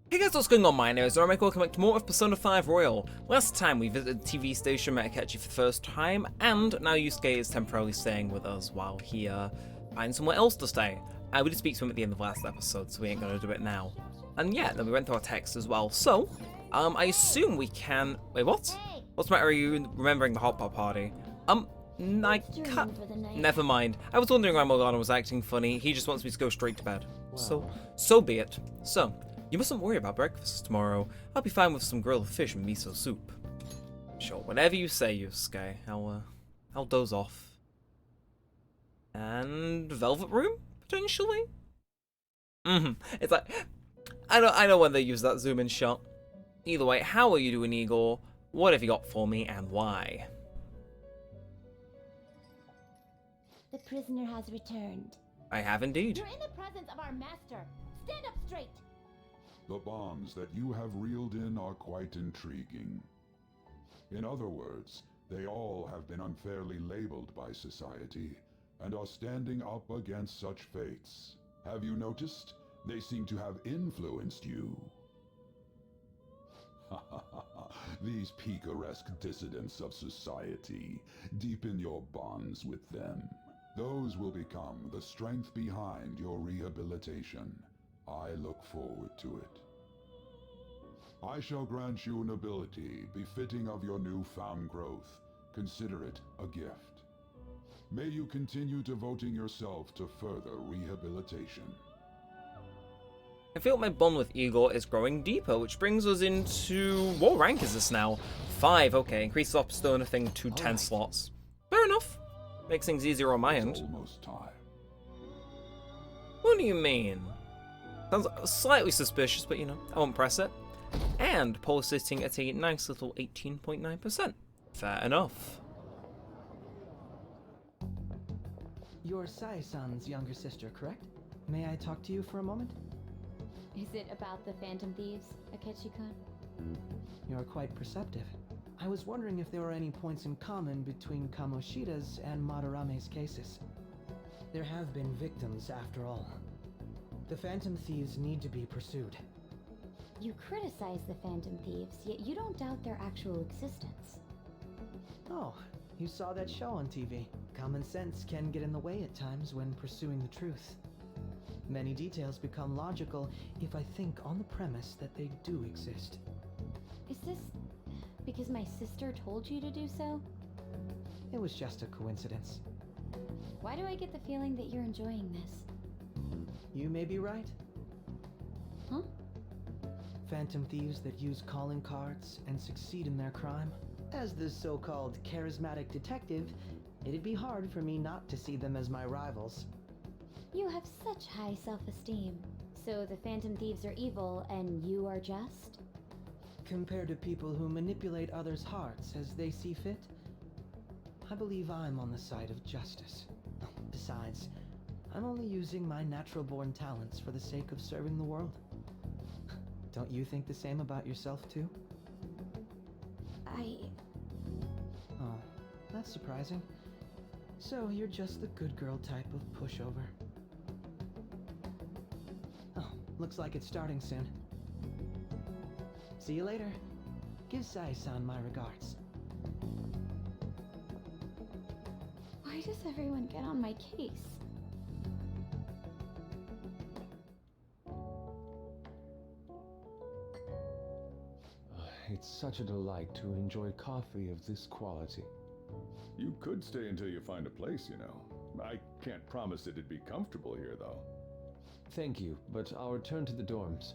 Hey guys, what's going on? My name is Neremik. Welcome back to more of Persona 5 Royal. Last time we visited the TV station, met Akechi for the first time, and now Yusuke is temporarily staying with us while he finds somewhere else to stay. We did speak to him at the end of last episode, so we ain't gonna do it now. And yeah, then we went through our text as well. So, I assume we can... Wait, what? What's the matter? Are you remembering the hot pot party? I can't... Never mind. I was wondering why Morgana was acting funny. He just wants me to go straight to bed. So be it. So, you mustn't worry about breakfast tomorrow. I'll be fine with some grilled fish and miso soup. Sure, whatever you say, Yusuke. I'll doze off. And Velvet Room, potentially? It's like, I know when they use that zoom in shot. Either way, how are you doing, Igor? What have you got for me, and why? The prisoner has returned. I have indeed. You're in the presence of our master. Stand up straight. The bonds that you have reeled in are quite intriguing. In other words, they all have been unfairly labeled by society, and are standing up against such fates. Have you noticed? They seem to have influenced you. These picaresque dissidents of society, deepen your bonds with them. Those will become the strength behind your rehabilitation. I look forward to it. I shall grant you an ability befitting of your newfound growth. Consider it a gift. May you continue devoting yourself to further rehabilitation. I feel my bond with Igor is growing deeper, which brings us into... What rank is this now? 5, okay. Increase the stoner thing to 10 slots. Fair enough. Makes things easier on my end. Almost time. What do you mean? Sounds slightly suspicious, but you know, I won't press it. And pulse sitting at a nice little 18.9%. Fair enough. You're Sai-san's younger sister, correct? May I talk to you for a moment? Is it about the Phantom Thieves, Akechi-kun? You're quite perceptive. I was wondering if there were any points in common between Kamoshida's and Madarame's cases. There have been victims, after all. The Phantom Thieves need to be pursued. You criticize the Phantom Thieves, yet you don't doubt their actual existence. Oh, you saw that show on TV. Common sense can get in the way at times when pursuing the truth. Many details become logical if I think on the premise that they do exist. Is this because my sister told you to do so? It was just a coincidence. Why do I get the feeling that you're enjoying this? You may be right. Huh? Phantom thieves that use calling cards and succeed in their crime. As the so-called charismatic detective, it'd be hard for me not to see them as my rivals. You have such high self-esteem. So the Phantom Thieves are evil and you are just? Compared to people who manipulate others' hearts as they see fit, I believe I'm on the side of justice. Besides, I'm only using my natural-born talents for the sake of serving the world. Don't you think the same about yourself, too? Oh, that's surprising. So you're just the good girl type of pushover. Oh, looks like it's starting soon. See you later. Give Sai-san my regards. Why does everyone get on my case? It's such a delight to enjoy coffee of this quality. You could stay until you find a place, you know. I can't promise it'd be comfortable here, though. Thank you, but I'll return to the dorms.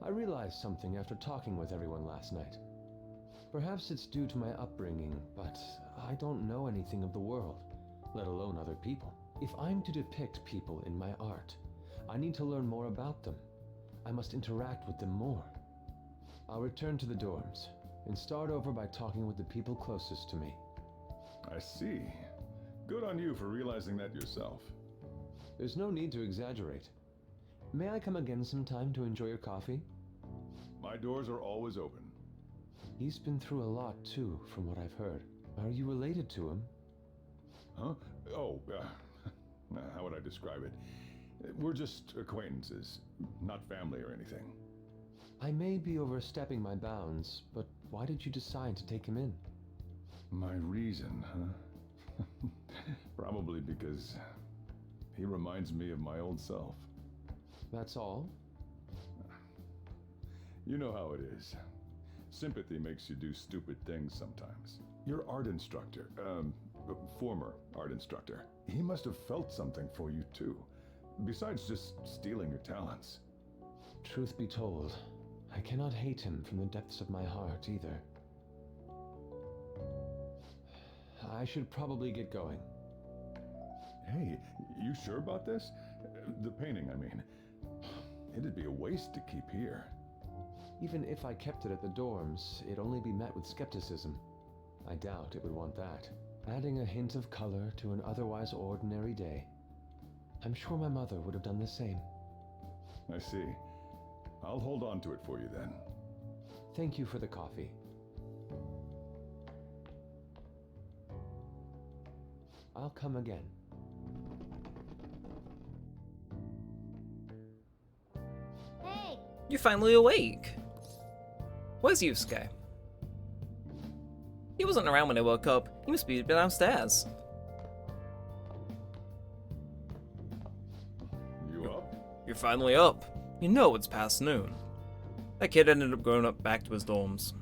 I realized something after talking with everyone last night. Perhaps it's due to my upbringing, but I don't know anything of the world, let alone other people. If I'm to depict people in my art, I need to learn more about them. I must interact with them more. I'll return to the dorms and start over by talking with the people closest to me. I see. Good on you for realizing that yourself. There's no need to exaggerate. May I come again sometime to enjoy your coffee? My doors are always open. He's been through a lot too, from what I've heard. Are you related to him? Huh? Oh, how would I describe it? We're just acquaintances, not family or anything. I may be overstepping my bounds, but why did you decide to take him in? My reason, huh? Probably because he reminds me of my old self. That's all? You know how it is. Sympathy makes you do stupid things sometimes. Your art instructor, former art instructor, he must have felt something for you too, besides just stealing your talents. Truth be told, I cannot hate him from the depths of my heart either. I should probably get going. Hey, you sure about this? The painting, I mean. It'd be a waste to keep here. Even if I kept it at the dorms, it'd only be met with skepticism. I doubt it would want that. Adding a hint of color to an otherwise ordinary day. I'm sure my mother would have done the same. I see. I'll hold on to it for you then. Thank you for the coffee. I'll come again. Hey! You're finally awake. Where's Yusuke? He wasn't around when I woke up. He must be downstairs. You up? You're finally up. You know it's past noon. That kid ended up going up back to his dorms.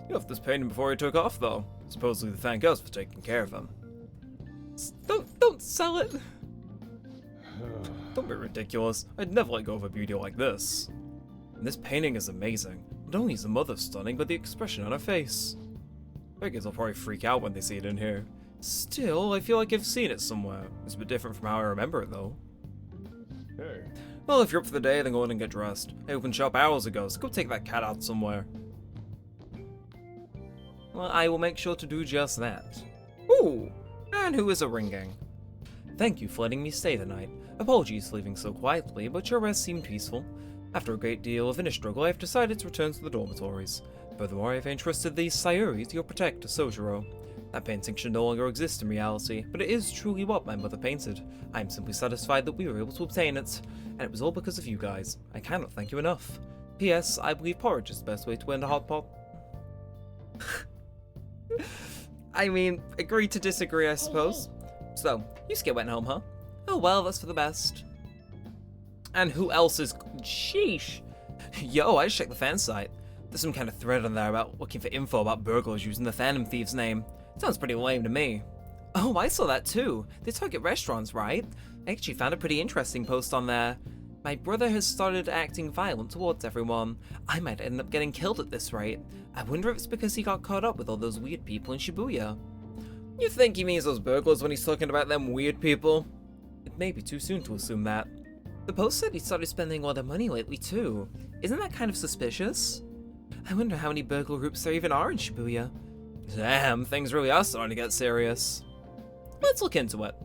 You left this painting before he took off, though. Supposedly to thank us for taking care of him. Don't sell it. Don't be ridiculous. I'd never let go of a beauty like this. And this painting is amazing. Not only is the mother stunning, but the expression on her face. My kids will probably freak out when they see it in here. Still, I feel like I've seen it somewhere. It's a bit different from how I remember it, though. Hey, Well, if you're up for the day, then go in and get dressed. I opened shop hours ago, so go take that cat out somewhere. Well, I will make sure to do just that. Ooh, and who is a-ringing? Thank you for letting me stay the night. Apologies for leaving so quietly, but your rest seemed peaceful. After a great deal of inner struggle, I have decided to return to the dormitories. Furthermore, I have entrusted these Sayuri to your protector, Sojiro. That painting should no longer exist in reality, but it is truly what my mother painted. I am simply satisfied that we were able to obtain it, and it was all because of you guys. I cannot thank you enough. P.S. I believe porridge is the best way to end a hot pot. I mean, agree to disagree, I suppose. So, Yusuke went home, huh? Oh well, that's for the best. And who else is... Sheesh. Yo, I just checked the fan site. There's some kind of thread on there about looking for info about burglars using the Phantom Thief's name. Sounds pretty lame to me. Oh, I saw that too. They target restaurants, right? I actually found a pretty interesting post on there. My brother has started acting violent towards everyone. I might end up getting killed at this rate. I wonder if it's because he got caught up with all those weird people in Shibuya. You think he means those burglars when he's talking about them weird people? It may be too soon to assume that. The post said he started spending all their money lately too. Isn't that kind of suspicious? I wonder how many burglar groups there even are in Shibuya. Damn, things really are starting to get serious. Let's look into it.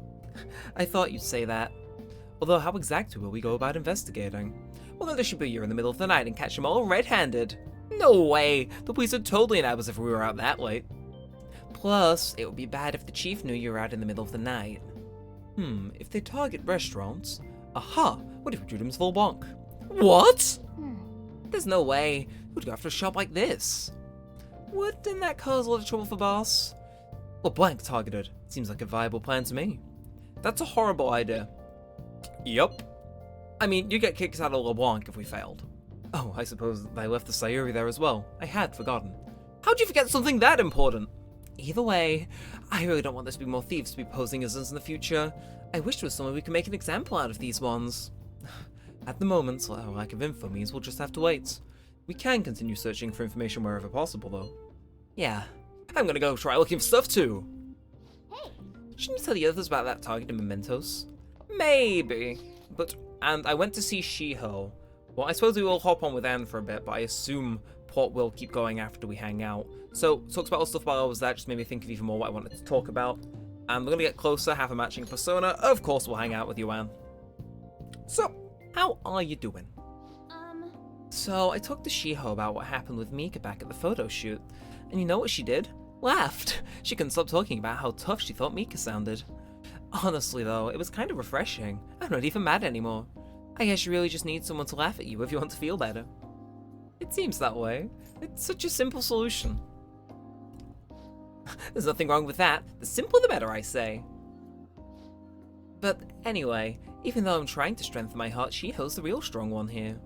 I thought you'd say that. Although how exactly will we go about investigating? We'll go to Shibuya in the middle of the night and catch them all red-handed. No way! The police would totally nab us if we were out that late. Plus, it would be bad if the chief knew you were out in the middle of the night. If they target restaurants... Aha! What if we treat them as full bonk? What? There's no way. Who'd go after a shop like this? Wouldn't that cause a lot of trouble for boss? Well, blank targeted. Seems like a viable plan to me. That's a horrible idea. Yup. I mean, you get kicked out of LeBlanc if we failed. Oh, I suppose I left the Sayuri there as well. I had forgotten. How'd you forget something that important? Either way, I really don't want there to be more thieves to be posing as us in the future. I wish there was some way we could make an example out of these ones. At the moment, our lack of info means we'll just have to wait. We can continue searching for information wherever possible, though. Yeah, I'm gonna go try looking for stuff too. Hey! Shouldn't you tell the others about that target in Mementos? Maybe. And I went to see Shiho. Well, I suppose we will hop on with Anne for a bit, but I assume Port will keep going after we hang out. So, talks about all stuff while I was there just made me think of even more what I wanted to talk about. And we're gonna get closer, have a matching persona. Of course, we'll hang out with you, Anne. So, how are you doing? So, I talked to Shiho about what happened with Mika back at the photo shoot. And you know what she did? Laughed. She couldn't stop talking about how tough she thought Mika sounded. Honestly though, it was kind of refreshing. I'm not even mad anymore. I guess you really just need someone to laugh at you if you want to feel better. It seems that way. It's such a simple solution. There's nothing wrong with that. The simpler the better, I say. But anyway, even though I'm trying to strengthen my heart, Shiho's the real strong one here.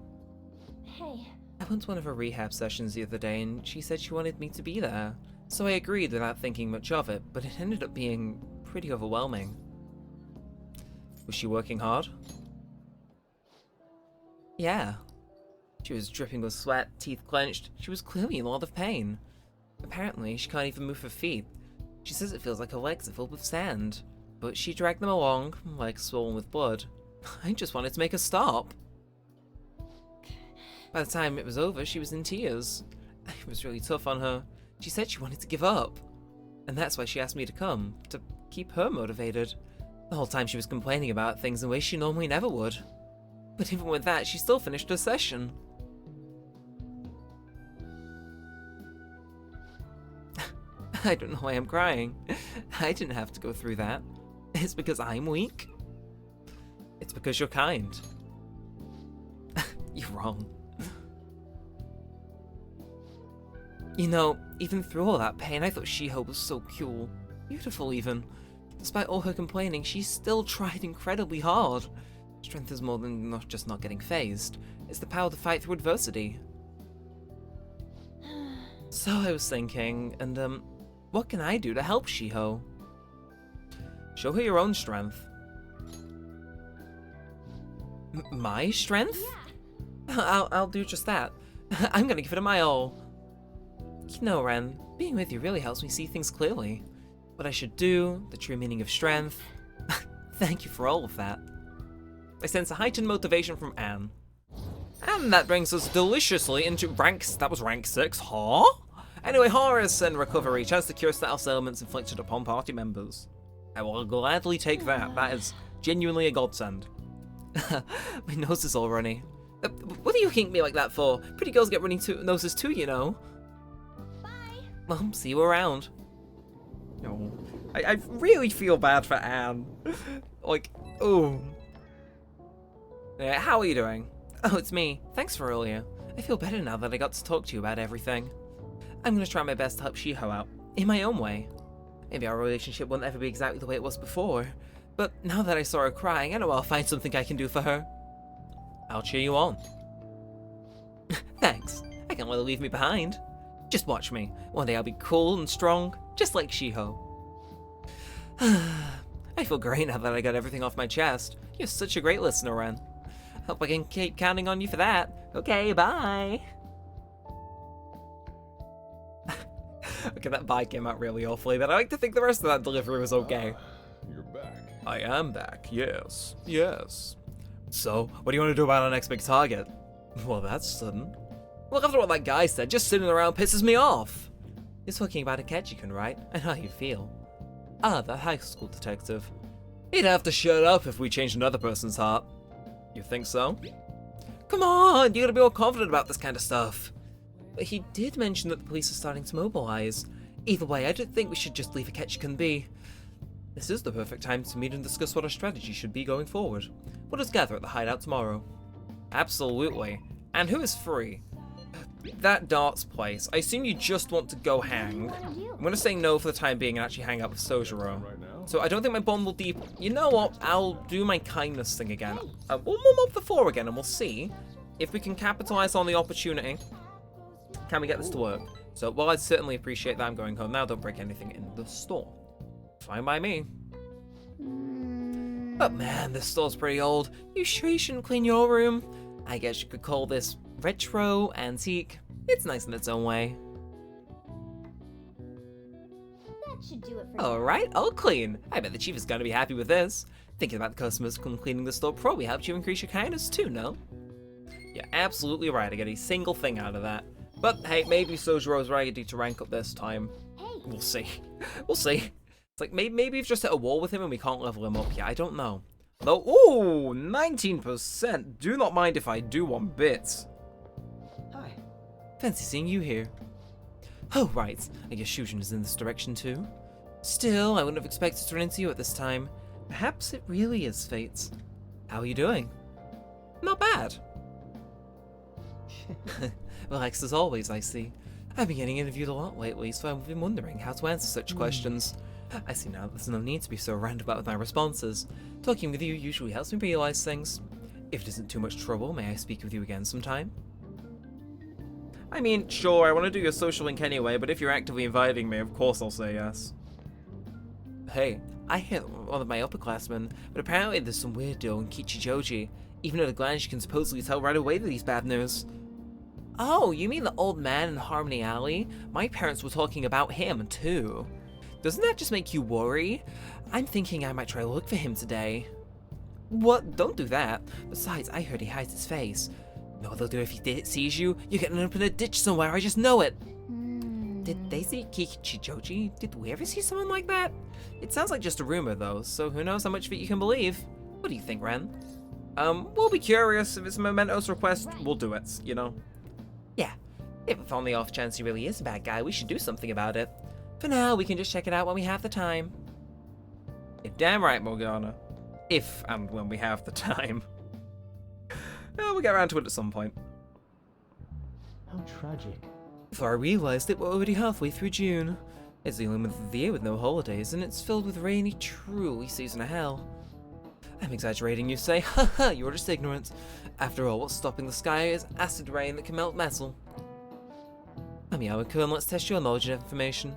Hey, I went to one of her rehab sessions the other day and she said she wanted me to be there. So I agreed without thinking much of it, but it ended up being pretty overwhelming. Was she working hard? Yeah. She was dripping with sweat, teeth clenched. She was clearly in a lot of pain. Apparently, she can't even move her feet. She says it feels like her legs are filled with sand. But she dragged them along, legs swollen with blood. I just wanted to make her stop. By the time it was over, she was in tears. It was really tough on her. She said she wanted to give up. And that's why she asked me to come, to keep her motivated. The whole time she was complaining about things in ways she normally never would. But even with that, she still finished her session. I don't know why I'm crying. I didn't have to go through that. It's because I'm weak. It's because you're kind. You're wrong. You know, even through all that pain, I thought Shiho was so cool. Beautiful, even. Despite all her complaining, she still tried incredibly hard. Strength is more than not just not getting phased. It's the power to fight through adversity. So I was thinking, and what can I do to help Shiho? Show her your own strength. My strength? yeah. I'll do just that. I'm gonna give it my all. You know, Ren, being with you really helps me see things clearly. What I should do, the true meaning of strength. Thank you for all of that. I sense a heightened motivation from Anne. And that brings us deliciously into that was rank 6, huh? Anyway, Horus and recovery, chance to cure status ailments inflicted upon party members. I will gladly take that. That is genuinely a godsend. My nose is all runny. What do you kink me like that for? Pretty girls get runny noses too, you know. Bye. Well, see you around. No, I really feel bad for Anne. Like, oh. Yeah, how are you doing? Oh, it's me. Thanks for earlier. I feel better now that I got to talk to you about everything. I'm gonna try my best to help Shiho out, in my own way. Maybe our relationship won't ever be exactly the way it was before, but now that I saw her crying, I know I'll find something I can do for her. I'll cheer you on. Thanks. I can't let her leave me behind. Just watch me. One day I'll be cool and strong, just like Shiho. I feel great now that I got everything off my chest. You're such a great listener, Ren. Hope I can keep counting on you for that. Okay, bye. Okay, that bye came out really awfully, but I like to think the rest of that delivery was okay. You're back. I am back, yes. Yes. So, what do you want to do about our next big target? Well, that's sudden. Well, after what that guy said, just sitting around pisses me off. You're talking about Akechi-kun, right? I know how you feel. Ah, the high school detective. He'd have to shut up if we changed another person's heart. You think so? Come on, you gotta be more confident about this kind of stuff. But he did mention that the police are starting to mobilize. Either way, I don't think we should just leave Akechi-kun be. This is the perfect time to meet and discuss what our strategy should be going forward. We'll just gather at the hideout tomorrow. Absolutely. And who is free? That darts place. I assume you just want to go hang. I'm gonna say no for the time being and actually hang out with Sojiro. Right now? So I don't think my bond will deep. You know what? I'll do my kindness thing again. We'll warm up the floor again and we'll see if we can capitalize on the opportunity. Can we get this to work? So, while I'd certainly appreciate that I'm going home now, don't break anything in the store. Fine by me. But man, this store's pretty old. You sure you shouldn't clean your room? I guess you could call this retro, antique. It's nice in its own way. That should do it for now. Alright, I'll clean. I bet the chief is gonna be happy with this. Thinking about the customers cleaning the store probably helped you increase your kindness too, no? You're absolutely right, I get a single thing out of that. But hey, maybe Sojiro's ready to rank up this time. Hey, We'll see. We'll see. It's like maybe we've just hit a wall with him and we can't level him up yet. I don't know. Though, ooh, 19%. Do not mind if I do one bit. Hi. Fancy seeing you here. Oh, right. I guess Shujin is in this direction too. Still, I wouldn't have expected to run into you at this time. Perhaps it really is fate. How are you doing? Not bad. Relaxed as always, I see. I've been getting interviewed a lot lately, so I've been wondering how to answer such questions. I see now there's no need to be so roundabout with my responses. Talking with you usually helps me realize things. If it isn't too much trouble, may I speak with you again sometime? I mean, sure, I want to do your social link anyway, but if you're actively inviting me, of course I'll say yes. Hey, I hit one of my upperclassmen, but apparently there's some weird deal in Kichijoji. Even at a glance, you can supposedly tell right away that he's bad news. Oh, you mean the old man in Harmony Alley? My parents were talking about him, too. Doesn't that just make you worry? I'm thinking I might try to look for him today. What? Don't do that. Besides, I heard he hides his face. No, they'll do if he sees you. You're getting up in a ditch somewhere, I just know it. Did they see Kichijoji? Did we ever see someone like that? It sounds like just a rumor, though, so who knows how much of it you can believe. What do you think, Ren? We'll be curious. If it's a momentous request, we'll do it, you know? Yeah. If on the off chance he really is a bad guy, we should do something about it. For now, we can just check it out when we have the time. You're damn right, Morgana. If and when we have the time. We'll get around to it at some point. How tragic. Before I realized it, we're already halfway through June. It's the only month of the year with no holidays, and it's filled with rainy, truly season of hell. I'm exaggerating, you say? Haha, you're just ignorant. After all, what's stopping the sky is acid rain that can melt metal. Amiyawa-kun, let's test your knowledge and information.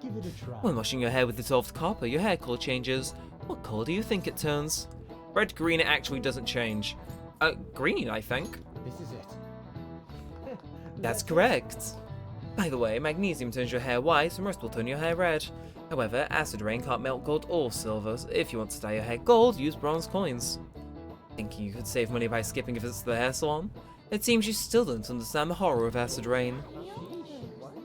Give it a try. When washing your hair with dissolved copper, your hair color changes. What color do you think it turns? Red green, it actually doesn't change. Green, I think. This is it. That's correct. By the way, magnesium turns your hair white, and rust will turn your hair red. However, acid rain can't melt gold or silver. If you want to dye your hair gold, use bronze coins. Thinking you could save money by skipping visits to the hair salon? It seems you still don't understand the horror of acid rain.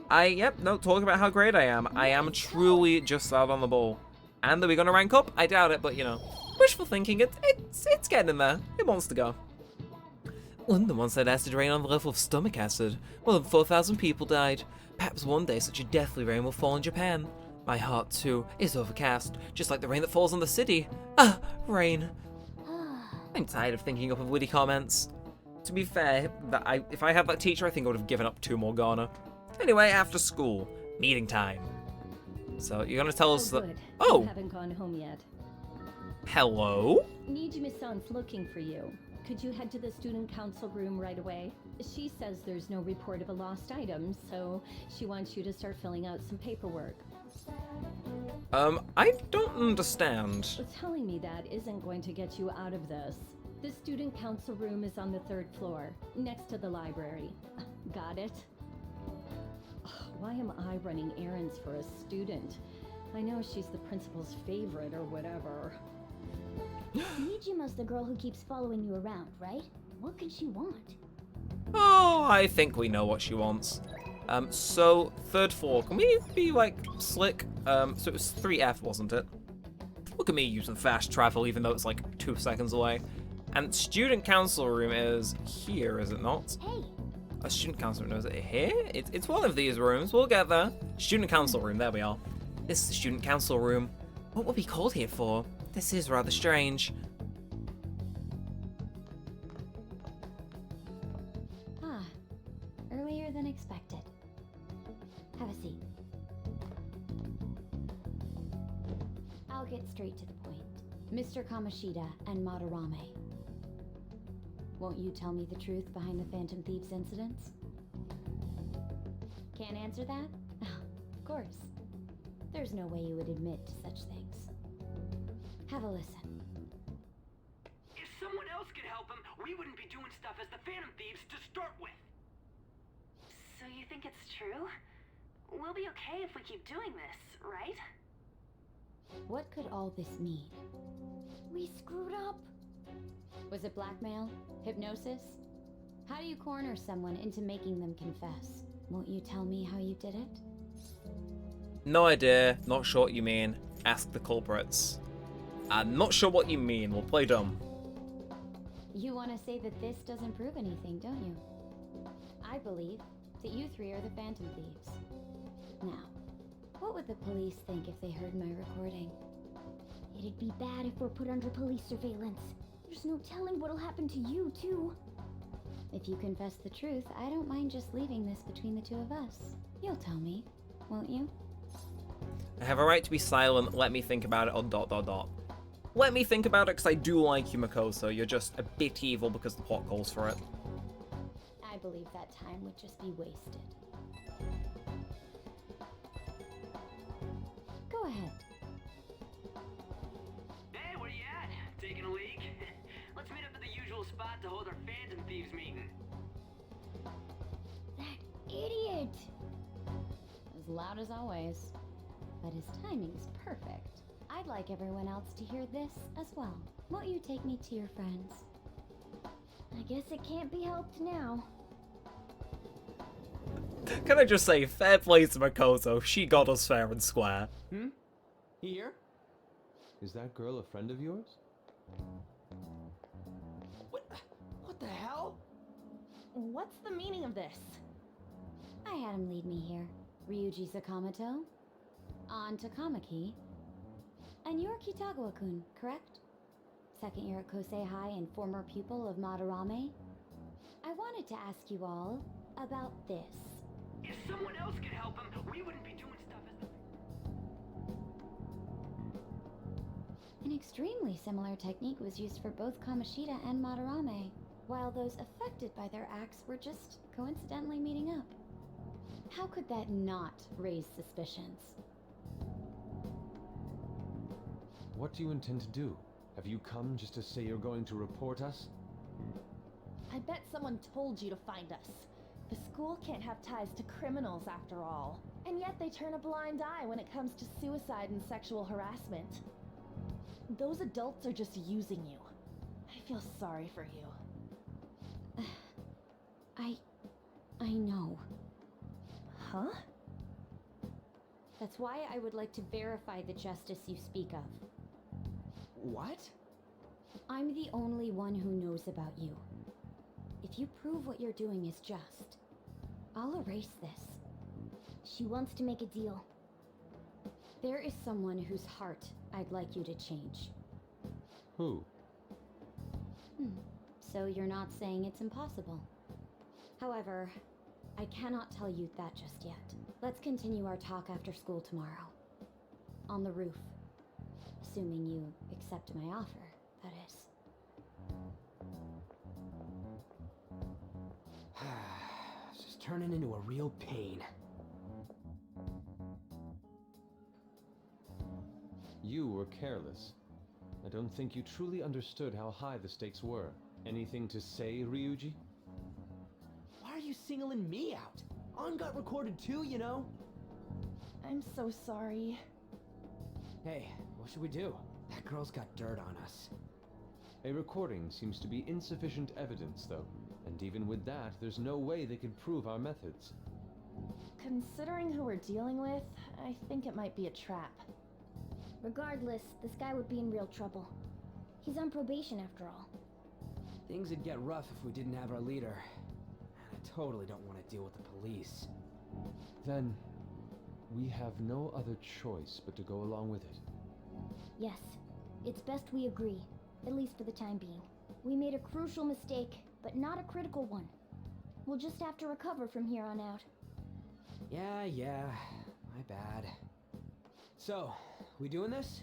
Talking about how great I am. I am truly just out on the ball. And are we gonna rank up? I doubt it, but you know. Wishful thinking, it's getting in there. It wants to go. London once had acid rain on the level of stomach acid. More than 4,000 people died. Perhaps one day such a deathly rain will fall in Japan. My heart, too, is overcast, just like the rain that falls on the city. Ah, rain. I'm tired of thinking up of witty comments. To be fair, if I had that teacher, I think I would have given up 2 Morgana. Anyway, after school, meeting time. So you're gonna tell us that? Good. Oh, You haven't gone home yet. hello. Nijimi-san's looking for you. Could you head to the student council room right away? She says there's no report of a lost item, so she wants you to start filling out some paperwork. I don't understand. But telling me that isn't going to get you out of this. The student council room is on the 3rd floor, next to the library. Got it? Ugh, why am I running errands for a student? I know she's the principal's favorite or whatever. Nijima's the girl who keeps following you around, right? What could she want? Oh, I think we know what she wants. So 3rd floor. Can we be like slick? So it was 3F, wasn't it? Look at me using fast travel, even though it's like 2 seconds away. And student council room is here, is it not? Hey, A student council room, is it here? It's one of these rooms. We'll get there. Student council room. There we are. This is the student council room. What were we called here for? This is rather strange. Ah, earlier than expected. have a seat. I'll get straight to the point. Mr. Kamoshida and Madarame. Won't you tell me the truth behind the Phantom Thieves incidents? Can't answer that? Of course. There's no way you would admit to such things. Have a listen. If someone else could help him, we wouldn't be doing stuff as the Phantom Thieves to start with. So you think it's true? We'll be okay if we keep doing this, right? What could all this mean? We screwed up. Was it blackmail? Hypnosis? How do you corner someone into making them confess? Won't you tell me how you did it? No idea. Not sure what you mean. Ask the culprits. I'm not sure what you mean. We'll play dumb. You want to say that this doesn't prove anything, don't you? I believe that you three are the Phantom Thieves. Now, what would the police think if they heard my recording? It'd be bad if we're put under police surveillance. There's no telling what'll happen to you, too. If you confess the truth, I don't mind just leaving this between the two of us. You'll tell me, won't you? I have a right to be silent. Let me think about it. Or ... Let me think about it because I do like you, Makoto. You're just a bit evil because the plot calls for it. I believe that time would just be wasted. Go ahead. Hey, where you at? Taking a leak? Let's meet up at the usual spot to hold our Phantom Thieves meeting. That idiot! As loud as always. But his timing is perfect. I'd like everyone else to hear this as well. Won't you take me to your friends? I guess it can't be helped now. Can I just say, fair play to Makoto. She got us fair and square. Here? Is that girl a friend of yours? What the hell? What's the meaning of this? I had him lead me here. Ryuji Sakamoto, on Takamaki, and you're Kitagawa-kun, correct? Second year at Kosei High and former pupil of Madarame. I wanted to ask you all about this. If someone else could help him, we wouldn't be doing stuff as the... An extremely similar technique was used for both Kamoshida and Madarame, while those affected by their acts were just coincidentally meeting up. How could that not raise suspicions? What do you intend to do? Have you come just to say you're going to report us? I bet someone told you to find us. The school can't have ties to criminals after all. And yet they turn a blind eye when it comes to suicide and sexual harassment. Those adults are just using you. I feel sorry for you. I know. Huh? That's why I would like to verify the justice you speak of. What? I'm the only one who knows about you. If you prove what you're doing is just, I'll erase this. She wants to make a deal. There is someone whose heart I'd like you to change. Who? So you're not saying it's impossible. However, I cannot tell you that just yet. Let's continue our talk after school tomorrow. On the roof. Assuming you accept my offer, that is. It's just turning into a real pain. You were careless. I don't think you truly understood how high the stakes were. Anything to say, Ryuji? Why are you singling me out? On got recorded too, you know? I'm so sorry. Hey, what should we do? That girl's got dirt on us. A recording seems to be insufficient evidence, though. And even with that, there's no way they could prove our methods. Considering who we're dealing with, I think it might be a trap. Regardless, this guy would be in real trouble. He's on probation after all. Things would get rough if we didn't have our leader. And I totally don't want to deal with the police. Then, we have no other choice but to go along with it. Yes, it's best we agree, at least for the time being. We made a crucial mistake, but not a critical one. We'll just have to recover from here on out. Yeah, my bad. So, we doing this?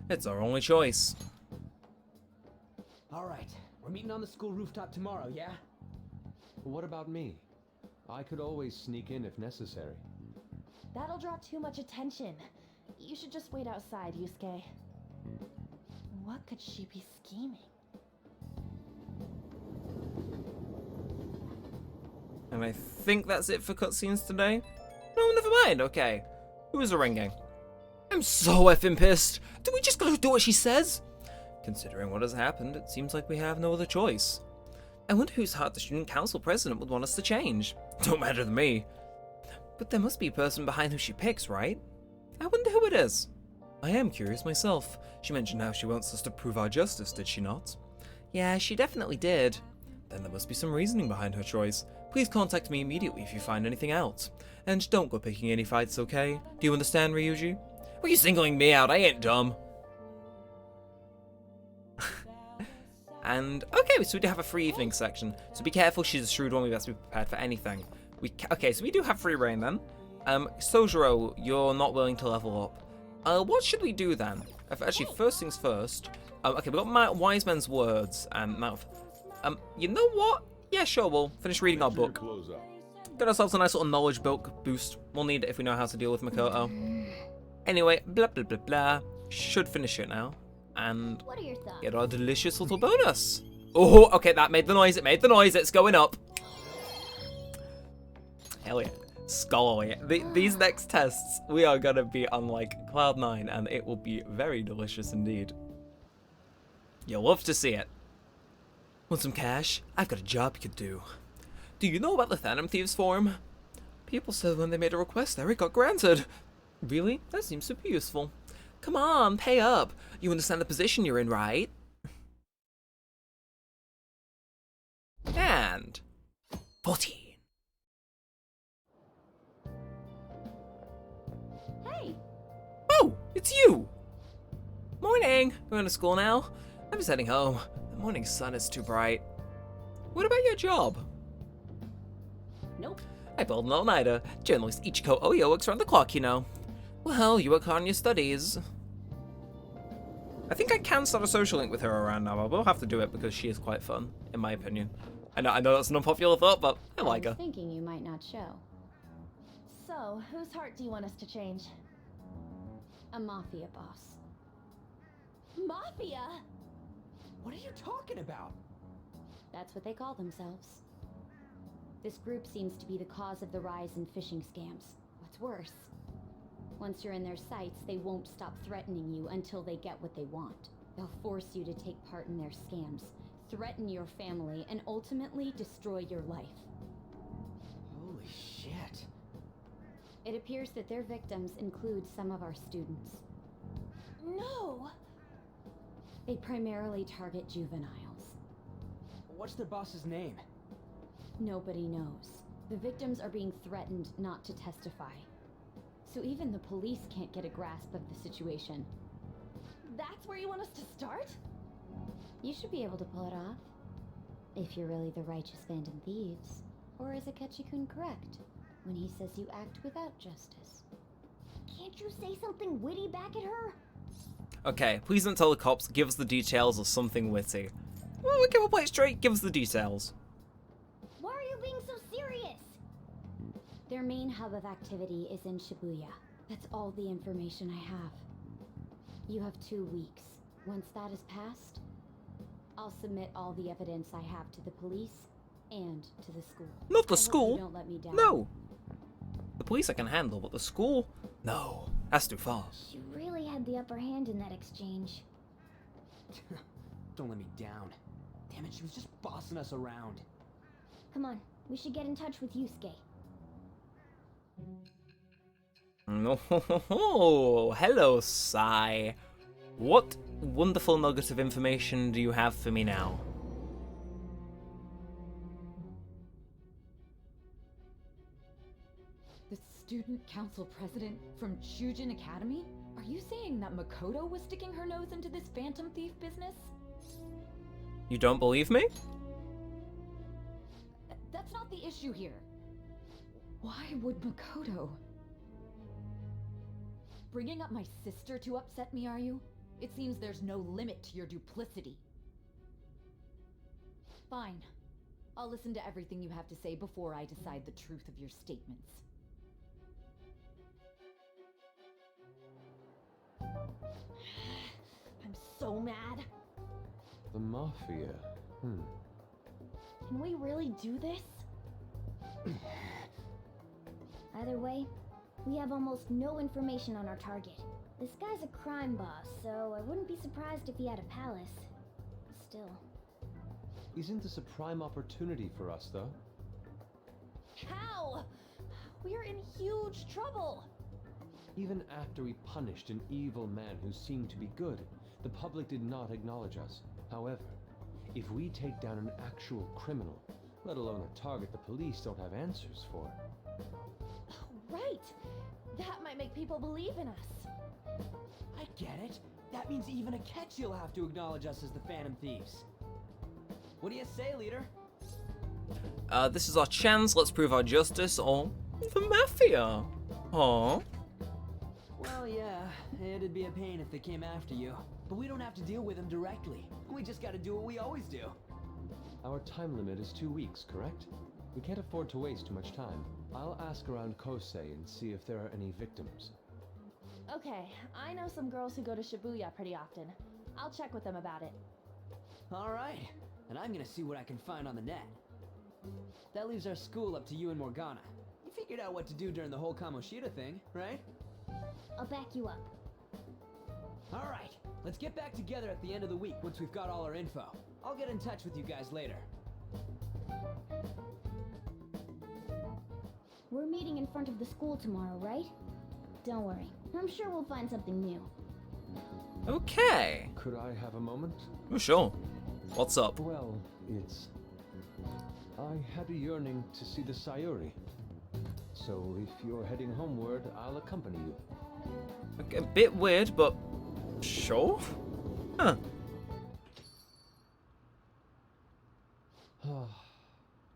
It's our only choice. Alright, we're meeting on the school rooftop tomorrow, yeah? What about me? I could always sneak in if necessary. That'll draw too much attention. You should just wait outside, Yusuke. What could she be scheming? And I think that's it for cutscenes today. No, never mind. Okay. Who's ringing? I'm so effing pissed. Do we just gotta do what she says? Considering what has happened, it seems like we have no other choice. I wonder whose heart the student council president would want us to change. Don't matter to me. But there must be a person behind who she picks, right? I wonder who it is. I am curious myself. She mentioned how she wants us to prove our justice, did she not? Yeah, she definitely did. Then there must be some reasoning behind her choice. Please contact me immediately if you find anything out. And don't go picking any fights, okay? Do you understand, Ryuji? Were you singling me out? I ain't dumb. And okay, so we do have a free evening section. So be careful, she's a shrewd one. We best be prepared for anything. Okay, so we do have free reign then. Sojiro, you're not willing to level up. What should we do then? Actually, first things first. Okay, we got Wise Men's Words and Mouth. You know what? Yeah, sure. We'll finish reading our book. Get ourselves a nice little knowledge book boost. We'll need it if we know how to deal with Makoto. Anyway, blah blah blah blah. Should finish it now. And What are your thoughts? get our delicious little bonus. Oh, okay, that made the noise. It made the noise. It's going up. Hell yeah. Scholarly. These next tests, we are going to be on like cloud 9, and it will be very delicious indeed. You'll love to see it. Want some cash? I've got a job you could do. Do you know about the Phantom Thieves form? People said when they made a request there, it got granted. Really? That seems super useful. Come on, pay up. You understand the position you're in, right? And 14. Hey, Oh, it's you. Morning. Going to school now? I'm just heading home. The morning sun is too bright. What about your job? nope. I pulled an all-nighter. Journalist Ichiko Oyo works around the clock, you know. Well, you work hard on your studies. I think I can start a social link with her around now. I will have to do it because she is quite fun, in my opinion. I know that's an unpopular thought, but I like her. was thinking you might not show. So, whose heart do you want us to change? A mafia boss. Mafia? What are you talking about? That's what they call themselves. This group seems to be the cause of the rise in phishing scams. What's worse, once you're in their sights, they won't stop threatening you until they get what they want. They'll force you to take part in their scams, threaten your family, and ultimately destroy your life. Holy shit. It appears that their victims include some of our students. No! They primarily target juveniles. What's their boss's name? Nobody knows. The victims are being threatened not to testify. So even the police can't get a grasp of the situation. That's where you want us to start? You should be able to pull it off. If you're really the righteous Phantom Thieves. Or is Akechi-kun correct when he says you act without justice? Can't you say something witty back at her? Okay, please don't tell the cops. Give us the details or something witty. Well, okay, we'll play it straight. Give us the details. Why are you being so serious? Their main hub of activity is in Shibuya. That's all the information I have. You have 2 weeks. Once that is passed, I'll submit all the evidence I have to the police and to the school. Not the I hope school. you don't let me down. No. The police I can handle, but the school? No. That's too far. She really had the upper hand in that exchange. Don't let me down. Damn it, she was just bossing us around. Come on, we should get in touch with Yusuke. Oh, hello, Sai. What wonderful nugget of information do you have for me now? The student council president from Chujin Academy? Are you saying that Makoto was sticking her nose into this phantom thief business? You don't believe me? That's not the issue here. Why would Makoto? Bringing up my sister to upset me, are you? It seems there's no limit to your duplicity. Fine. I'll listen to everything you have to say before I decide the truth of your statements. I'm so mad. The Mafia. Can we really do this? Either way, we have almost no information on our target. This guy's a crime boss, so I wouldn't be surprised if he had a palace. Still. Isn't this a prime opportunity for us, though? How? We're in huge trouble. Even after we punished an evil man who seemed to be good, the public did not acknowledge us. However, if we take down an actual criminal, let alone a target the police don't have answers for. Right. That might make people believe in us. I get it. That means even Akechi will have to acknowledge us as the Phantom Thieves. What do you say, leader? This is our chance. Let's prove our justice, or the Mafia. Huh? Well, yeah, it'd be a pain if they came after you. But we don't have to deal with them directly. We just gotta do what we always do. Our time limit is 2 weeks, correct? We can't afford to waste too much time. I'll ask around Kosei and see if there are any victims. Okay, I know some girls who go to Shibuya pretty often. I'll check with them about it. Alright, and I'm gonna see what I can find on the net. That leaves our school up to you and Morgana. You figured out what to do during the whole Kamoshida thing, right? I'll back you up. Alright, let's get back together at the end of the week once we've got all our info. I'll get in touch with you guys later. We're meeting in front of the school tomorrow, right? Don't worry, I'm sure we'll find something new. Okay. Could I have a moment? Oh, sure. What's up? Well, it's... I had a yearning to see the Sayuri. So if you're heading homeward, I'll accompany you. Okay, a bit weird, but sure. Huh.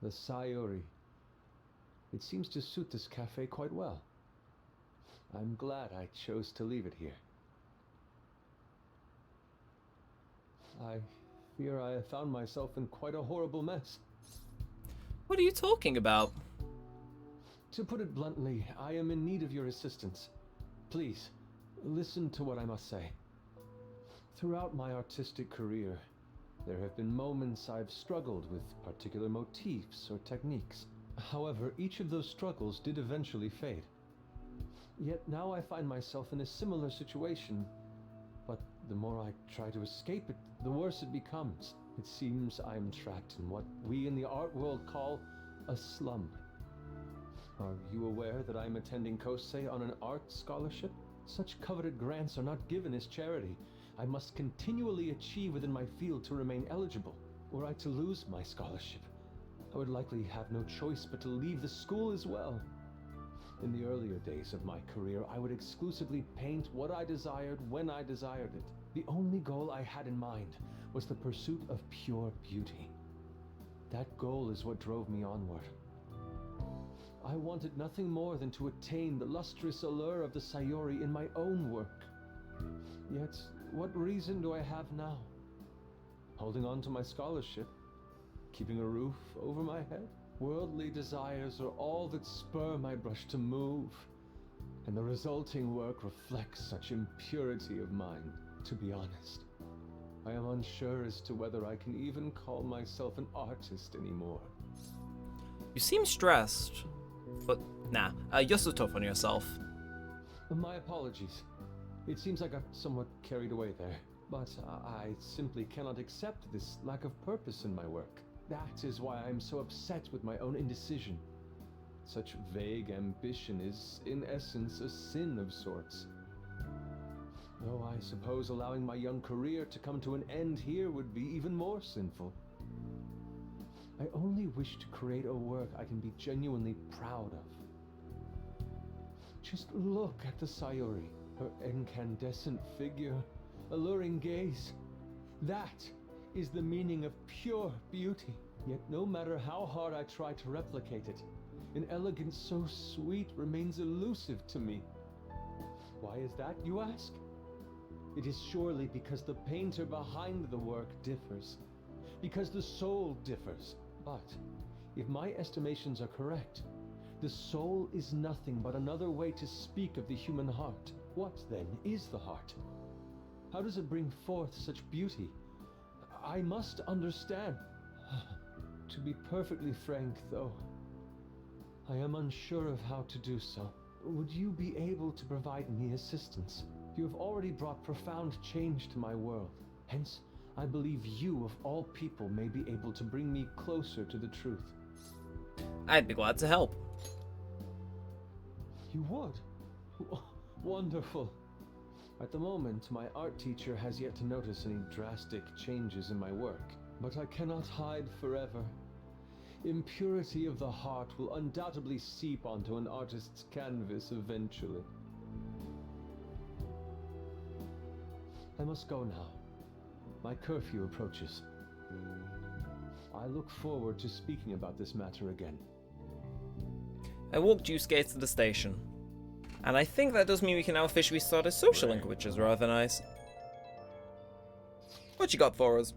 The Sayuri. It seems to suit this cafe quite well. I'm glad I chose to leave it here. I fear I have found myself in quite a horrible mess. What are you talking about? To put it bluntly, I am in need of your assistance. Please, listen to what I must say. Throughout my artistic career, there have been moments I've struggled with particular motifs or techniques. However, each of those struggles did eventually fade. Yet now I find myself in a similar situation, but the more I try to escape it, the worse it becomes. It seems I'm trapped in what we in the art world call a slum. Are you aware that I'm attending Kosei on an art scholarship? Such coveted grants are not given as charity. I must continually achieve within my field to remain eligible. Were I to lose my scholarship, I would likely have no choice but to leave the school as well. In the earlier days of my career, I would exclusively paint what I desired when I desired it. The only goal I had in mind was the pursuit of pure beauty. That goal is what drove me onward. I wanted nothing more than to attain the lustrous allure of the Sayuri in my own work. Yet, what reason do I have now? Holding on to my scholarship? Keeping a roof over my head? Worldly desires are all that spur my brush to move, and the resulting work reflects such impurity of mind. To be honest, I am unsure as to whether I can even call myself an artist anymore. You seem stressed, but nah, you're so tough on yourself. My apologies. It seems I got somewhat carried away there, but I simply cannot accept this lack of purpose in my work. That is why I am so upset with my own indecision. Such vague ambition is, in essence, a sin of sorts. Though I suppose allowing my young career to come to an end here would be even more sinful. I only wish to create a work I can be genuinely proud of. Just look at the Sayuri, her incandescent figure, alluring gaze. That is the meaning of pure beauty. Yet no matter how hard I try to replicate it, an elegance so sweet remains elusive to me. Why is that, you ask? It is surely because the painter behind the work differs, because the soul differs. But if my estimations are correct, the soul is nothing but another way to speak of the human heart. What, then, is the heart? How does it bring forth such beauty? I must understand. To be perfectly frank, though, I am unsure of how to do so. Would you be able to provide me assistance? You have already brought profound change to my world. Hence, I believe you, of all people, may be able to bring me closer to the truth. I'd be glad to help. You would? Wonderful. At the moment, my art teacher has yet to notice any drastic changes in my work. But I cannot hide forever. Impurity of the heart will undoubtedly seep onto an artist's canvas eventually. I must go now. My curfew approaches. I look forward to speaking about this matter again. I walked Yusuke to the station. And I think that does mean we can now officially start a social link, which is rather nice. What you got for us?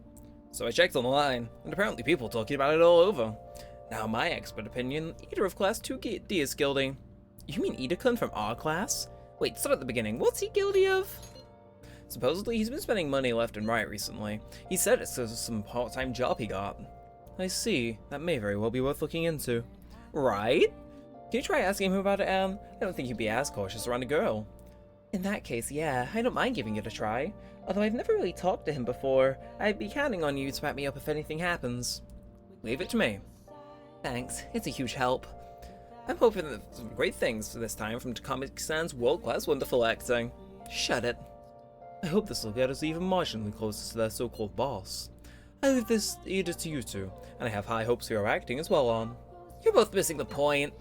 So I checked online, and apparently people are talking about it all over. Now my expert opinion, Ida of Class 2D is guilty. You mean Ida-kun from our class? Wait, start at the beginning, what's he guilty of? Supposedly he's been spending money left and right recently. He said it's because of some part-time job he got. I see, that may very well be worth looking into. Right? Can you try asking him about it, Anne? I don't think he'd be as cautious around a girl. In that case, yeah, I don't mind giving it a try. Although I've never really talked to him before, I'd be counting on you to back me up if anything happens. Leave it to me. Thanks, it's a huge help. I'm hoping that some great things for this time from Takami's world-class wonderful acting. Shut it. I hope this will get us even marginally closer to their so-called boss. I leave this Ida to you two, and I have high hopes for your acting as well on. You're both missing the point.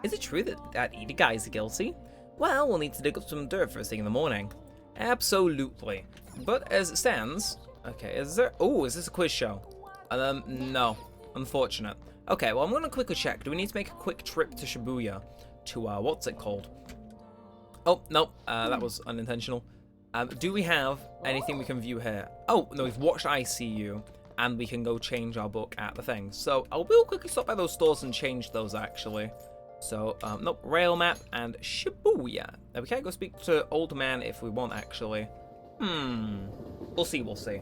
Is it true that that Ida guy is guilty? Well, we'll need to dig up some dirt first thing in the morning. Absolutely. But as it stands... Okay, is there... Oh, is this a quiz show? No. Unfortunate. Okay, well, I'm gonna quickly check. Do we need to make a quick trip to Shibuya? To, what's it called? Oh, no. That was unintentional. Do we have anything we can view here? Oh, no, we've watched ICU. And we can go change our book at the thing. So, I will quickly stop by those stores and change those, actually. So, nope, rail map and Shibuya. Now, we can't go speak to Old Man if we want, actually. We'll see, we'll see.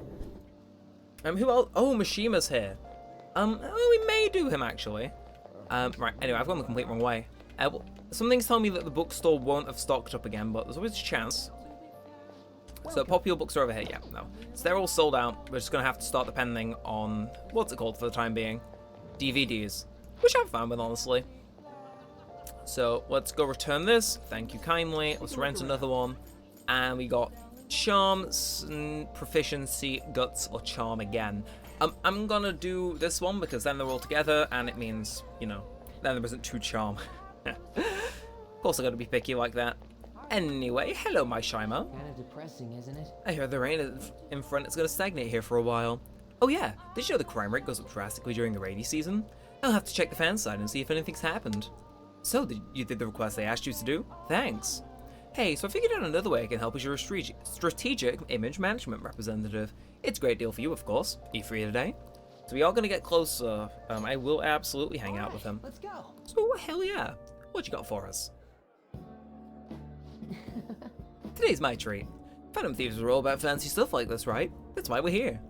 Who else? Oh, Mishima's here. Well, we may do him, actually. Right, anyway, I've gone the complete wrong way. Well, something's telling me that the bookstore won't have stocked up again, but there's always a chance. So, popular books are over here, yeah, no. So they're all sold out. We're just gonna have to start depending on, what's it called for the time being? DVDs. Which I'm fine with, honestly. So let's go return this. Thank you kindly. Let's rent another one. And we got charm, proficiency, guts, or charm again. I'm gonna do this one because then they're all together and it means, you know, then there isn't two charm. Of course I gotta be picky like that. Anyway, hello my Shima. Kind of depressing, isn't it? I hear the rain in front is gonna stagnate here for a while. Oh yeah, did you know the crime rate goes up drastically during the rainy season? I'll have to check the fan side and see if anything's happened. So, you did the request I asked you to do? Thanks. Hey, so I figured out another way I can help as your strategic image management representative. It's a great deal for you, of course. Are you free today? So we are going to get closer. I will absolutely hang out with him. Let's go. So, hell yeah. What you got for us? Today's my treat. Phantom Thieves are all about fancy stuff like this, right? That's why we're here.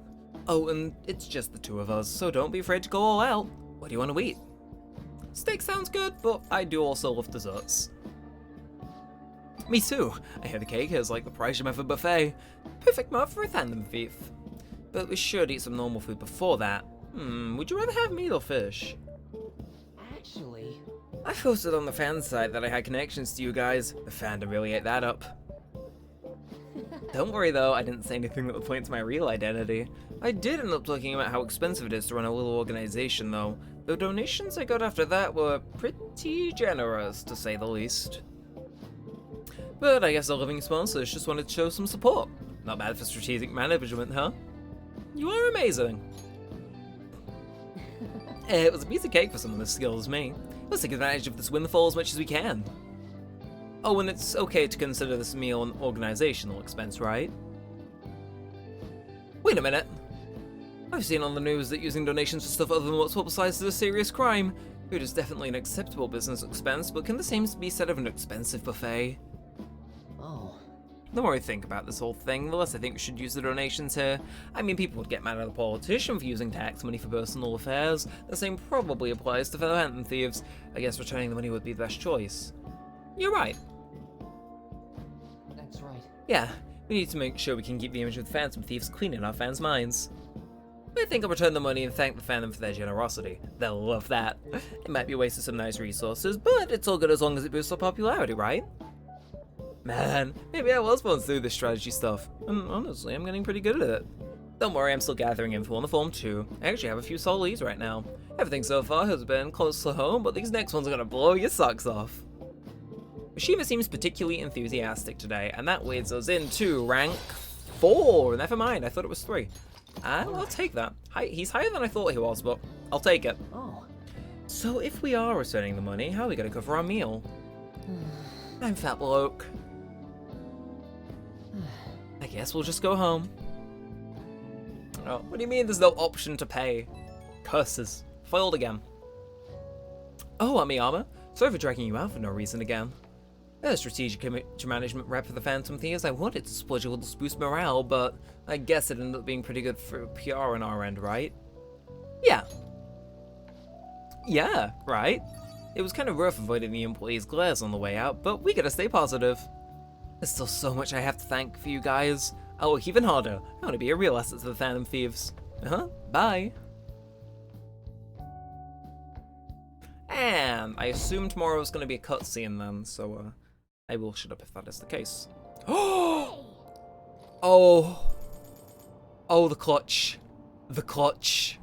Oh, and it's just the two of us, so don't be afraid to go all out. What do you want to eat? Steak sounds good, but I do also love desserts. Me too. I hear the cake is like the price you have for a buffet. Perfect mark for a Phantom Thief. But we should eat some normal food before that. Would you rather have meat or fish? Actually... I posted on the fan site that I had connections to you guys. The fandom really ate that up. Don't worry though, I didn't say anything that would point to my real identity. I did end up talking about how expensive it is to run a little organization though. The donations I got after that were pretty generous, to say the least. But I guess our loving sponsors just wanted to show some support. Not bad for strategic management, huh? You are amazing. It was a piece of cake for someone as skilled as me. Let's take advantage of this windfall as much as we can. Oh, and it's okay to consider this meal an organizational expense, right? Wait a minute. I've seen on the news that using donations for stuff other than what's publicized is a serious crime. Food is definitely an acceptable business expense, but can the same be said of an expensive buffet? Oh. The more I think about this whole thing, the less I think we should use the donations here. I mean, people would get mad at a politician for using tax money for personal affairs. The same probably applies to fellow Phantom Thieves. I guess returning the money would be the best choice. You're right. That's right. Yeah, we need to make sure we can keep the image of the Phantom Thieves clean in our fans' minds. I think I'll return the money and thank the fandom for their generosity. They'll love that. It might be a waste of some nice resources, but it's all good as long as it boosts our popularity, right? Man, maybe I was once through this strategy stuff, and honestly, I'm getting pretty good at it. Don't worry, I'm still gathering info on the form too. I actually have a few solid leads right now. Everything so far has been close to home, but these next ones are gonna blow your socks off. Mishima seems particularly enthusiastic today, and that leads us into rank 4. Never mind, I thought it was 3. I'll take that. He's higher than I thought he was, but I'll take it. Oh, So if we are returning the money, how are we going to cover our meal? I'm fat bloke. I guess we'll just go home. Oh, what do you mean there's no option to pay? Curses. Foiled again. Oh, Amiyama. Sorry for dragging you out for no reason again. As strategic management rep for the Phantom Thieves, I wanted to splurge a little to boost morale, but I guess it ended up being pretty good for PR on our end, right? Yeah. Yeah, right? It was kind of rough avoiding the employees' glares on the way out, but we gotta stay positive. There's still so much I have to thank for you guys. I'll work even harder. I want to be a real asset to the Phantom Thieves. Bye. And I assume tomorrow is going to be a cutscene then, so I will shut up if that is the case. Oh! Oh, the clutch. The clutch.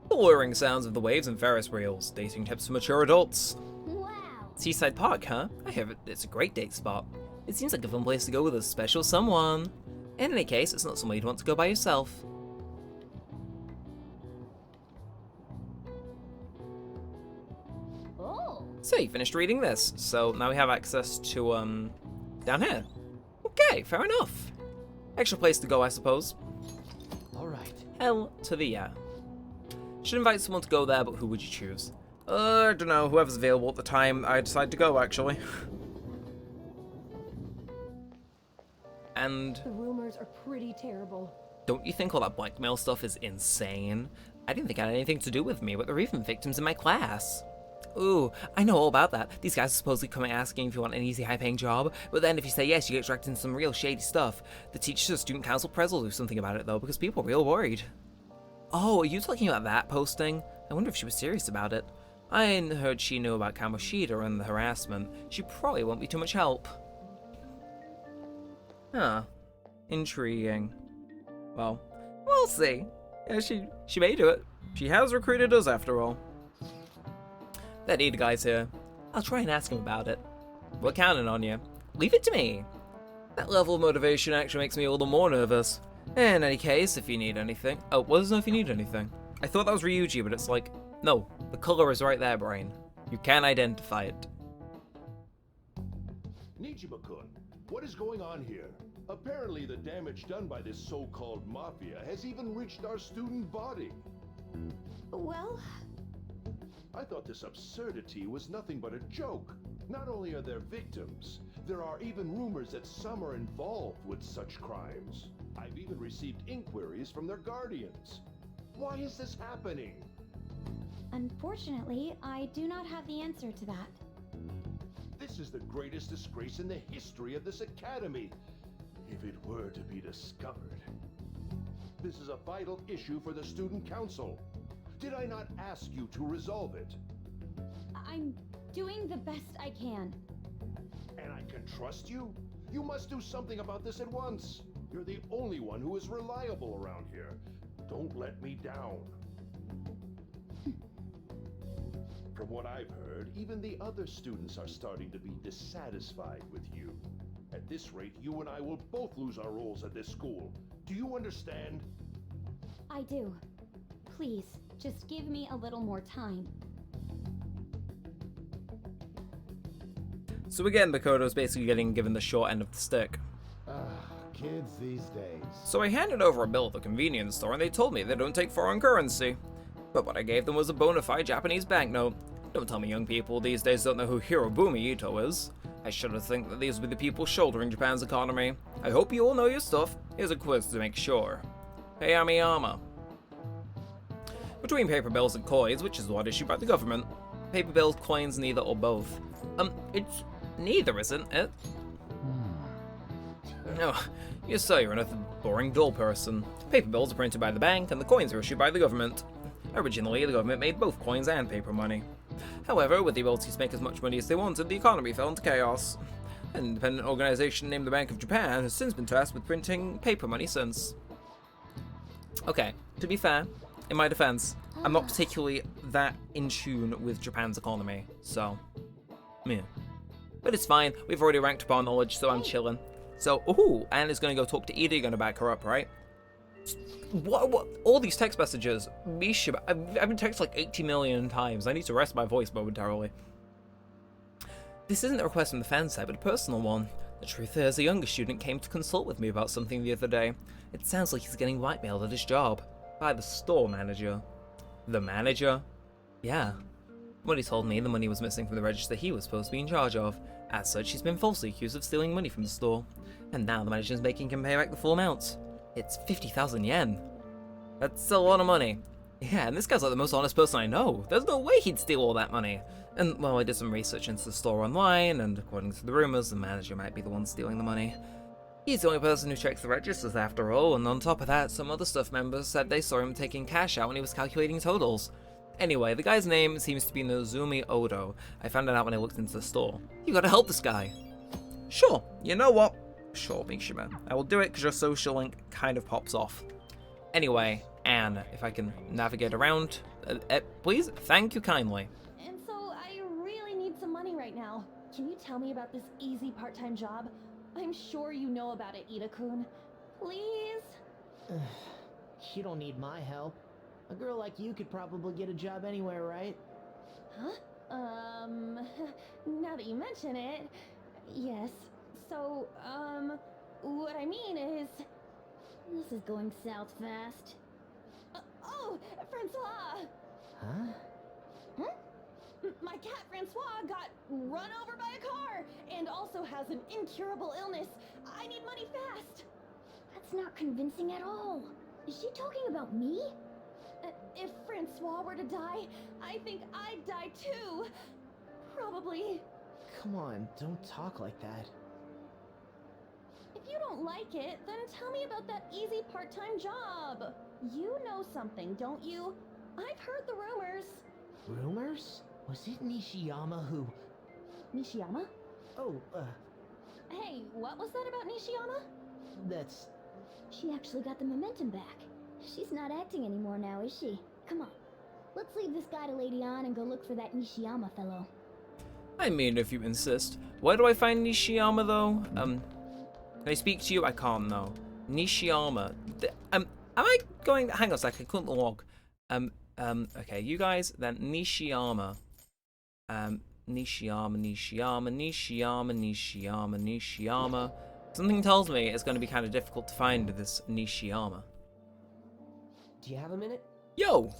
The luring sounds of the waves and Ferris wheels, dating tips for mature adults. Wow. Seaside Park, huh? I hear it's a great date spot. It seems like a fun place to go with a special someone. In any case, it's not somewhere you'd want to go by yourself. Oh. So you finished reading this, so now we have access to, down here. Okay, fair enough. Extra place to go, I suppose. alright. Hell to the yeah. Should invite someone to go there, but who would you choose? I don't know, whoever's available at the time I decide to go, actually. And The rumors are pretty terrible. don't you think all that blackmail stuff is insane? I didn't think it had anything to do with me, but they're even victims in my class. Ooh, I know all about that. These guys are supposedly coming asking if you want an easy, high-paying job, but then if you say yes, you get dragged into some real shady stuff. The teachers or student council press will do something about it, though, because people are real worried. Oh, are you talking about that posting? I wonder if she was serious about it. I heard she knew about Kamoshida and the harassment. She probably won't be too much help. Huh. Intriguing. Well, we'll see. Yeah, she may do it. She has recruited us after all. That Ida guy's here. I'll try and ask him about it. We're counting on you. Leave it to me. That level of motivation actually makes me a little more nervous. In any case, if you need anything... Oh, what does know if you need anything? I thought that was Ryuji, but it's like... No, the color is right there, Brain. You can identify it. Nijima-kun, what is going on here? Apparently the damage done by this so-called mafia has even reached our student body. Well, I thought this absurdity was nothing but a joke. Not only are there victims, there are even rumors that some are involved with such crimes. I've even received inquiries from their guardians. Why is this happening? unfortunately, I do not have the answer to that. This is the greatest disgrace in the history of this academy, if it were to be discovered. This is a vital issue for the student council. Did I not ask you to resolve it? I'm doing the best I can. And I can trust you? You must do something about this at once. You're the only one who is reliable around here. Don't let me down. From what I've heard, even the other students are starting to be dissatisfied with you. At this rate, you and I will both lose our roles at this school. Do you understand? I do. Please, just give me a little more time. So again, Makoto's basically getting given the short end of the stick. Kids these days. So I handed over a bill at the convenience store and they told me they don't take foreign currency. But what I gave them was a bona fide Japanese banknote. Don't tell me young people these days don't know who Hirobumi Ito is. I shudder to think that these would be the people shouldering Japan's economy. I hope you all know your stuff. Here's a quiz to make sure. Hey Amiyama. Between paper bills and coins, which is what issued by the government? Paper bills, coins, neither or both. It's neither, isn't it? No, you say you're another boring, dull person. Paper bills are printed by the bank, and the coins are issued by the government. Originally, the government made both coins and paper money. However, with the ability to make as much money as they wanted, the economy fell into chaos. An independent organization named the Bank of Japan has since been tasked with printing paper money since. Okay, to be fair, in my defense, I'm not particularly that in tune with Japan's economy, so, yeah. But it's fine, we've already ranked up our knowledge, so I'm chilling. So, ooh, Anna's gonna go talk to Ida, you're gonna back her up, right? What? All these text messages. Misha, I've been texted like 80 million times. I need to rest my voice momentarily. This isn't a request from the fan side, but a personal one. The truth is, a younger student came to consult with me about something the other day. It sounds like he's getting whitemailed at his job. By the store manager. The manager? Yeah. When he told me the money was missing from the register he was supposed to be in charge of. As such, he's been falsely accused of stealing money from the store. And now the manager's making him pay back the full amount. It's 50,000 yen. That's a lot of money. Yeah, and this guy's like the most honest person I know. There's no way he'd steal all that money. And, well, I did some research into the store online, and according to the rumors, the manager might be the one stealing the money. He's the only person who checks the registers after all, and on top of that, some other staff members said they saw him taking cash out when he was calculating totals. Anyway, the guy's name seems to be Nozumi Odo. I found it out when I looked into the store. You gotta help this guy. Sure, you know what? Sure, Mishima. I will do it because your social link kind of pops off. Anyway, Anne, if I can navigate around, please, thank you kindly. And so I really need some money right now. Can you tell me about this easy part-time job? I'm sure you know about it, Ida-kun. Please? You don't need my help. A girl like you could probably get a job anywhere, right? Huh? Now that you mention it, yes. So, what I mean is... This is going south fast. Oh, Francois! Huh? My cat Francois got run over by a car and also has an incurable illness. I need money fast. That's not convincing at all. Is she talking about me? If Francois were to die, I think I'd die too. Probably. Come on, don't talk like that. If you don't like it, then tell me about that easy part-time job. You know something, don't you? I've heard the rumors. Rumors? Was it Nishiyama who... Nishiyama? Oh, Hey, what was that about Nishiyama? That's... She actually got the momentum back. She's not acting anymore now, is she? Come on. Let's leave this guy to Lady Ann and go look for that Nishiyama fellow. I mean, if you insist. Where do I find Nishiyama, though? Can I speak to you? I can't, though. Nishiyama. Am I going... Hang on a sec, I couldn't log. Okay, you guys, then Nishiyama. Nishiyama. Something tells me it's going to be kind of difficult to find this Nishiyama. Do you have a minute? Yo!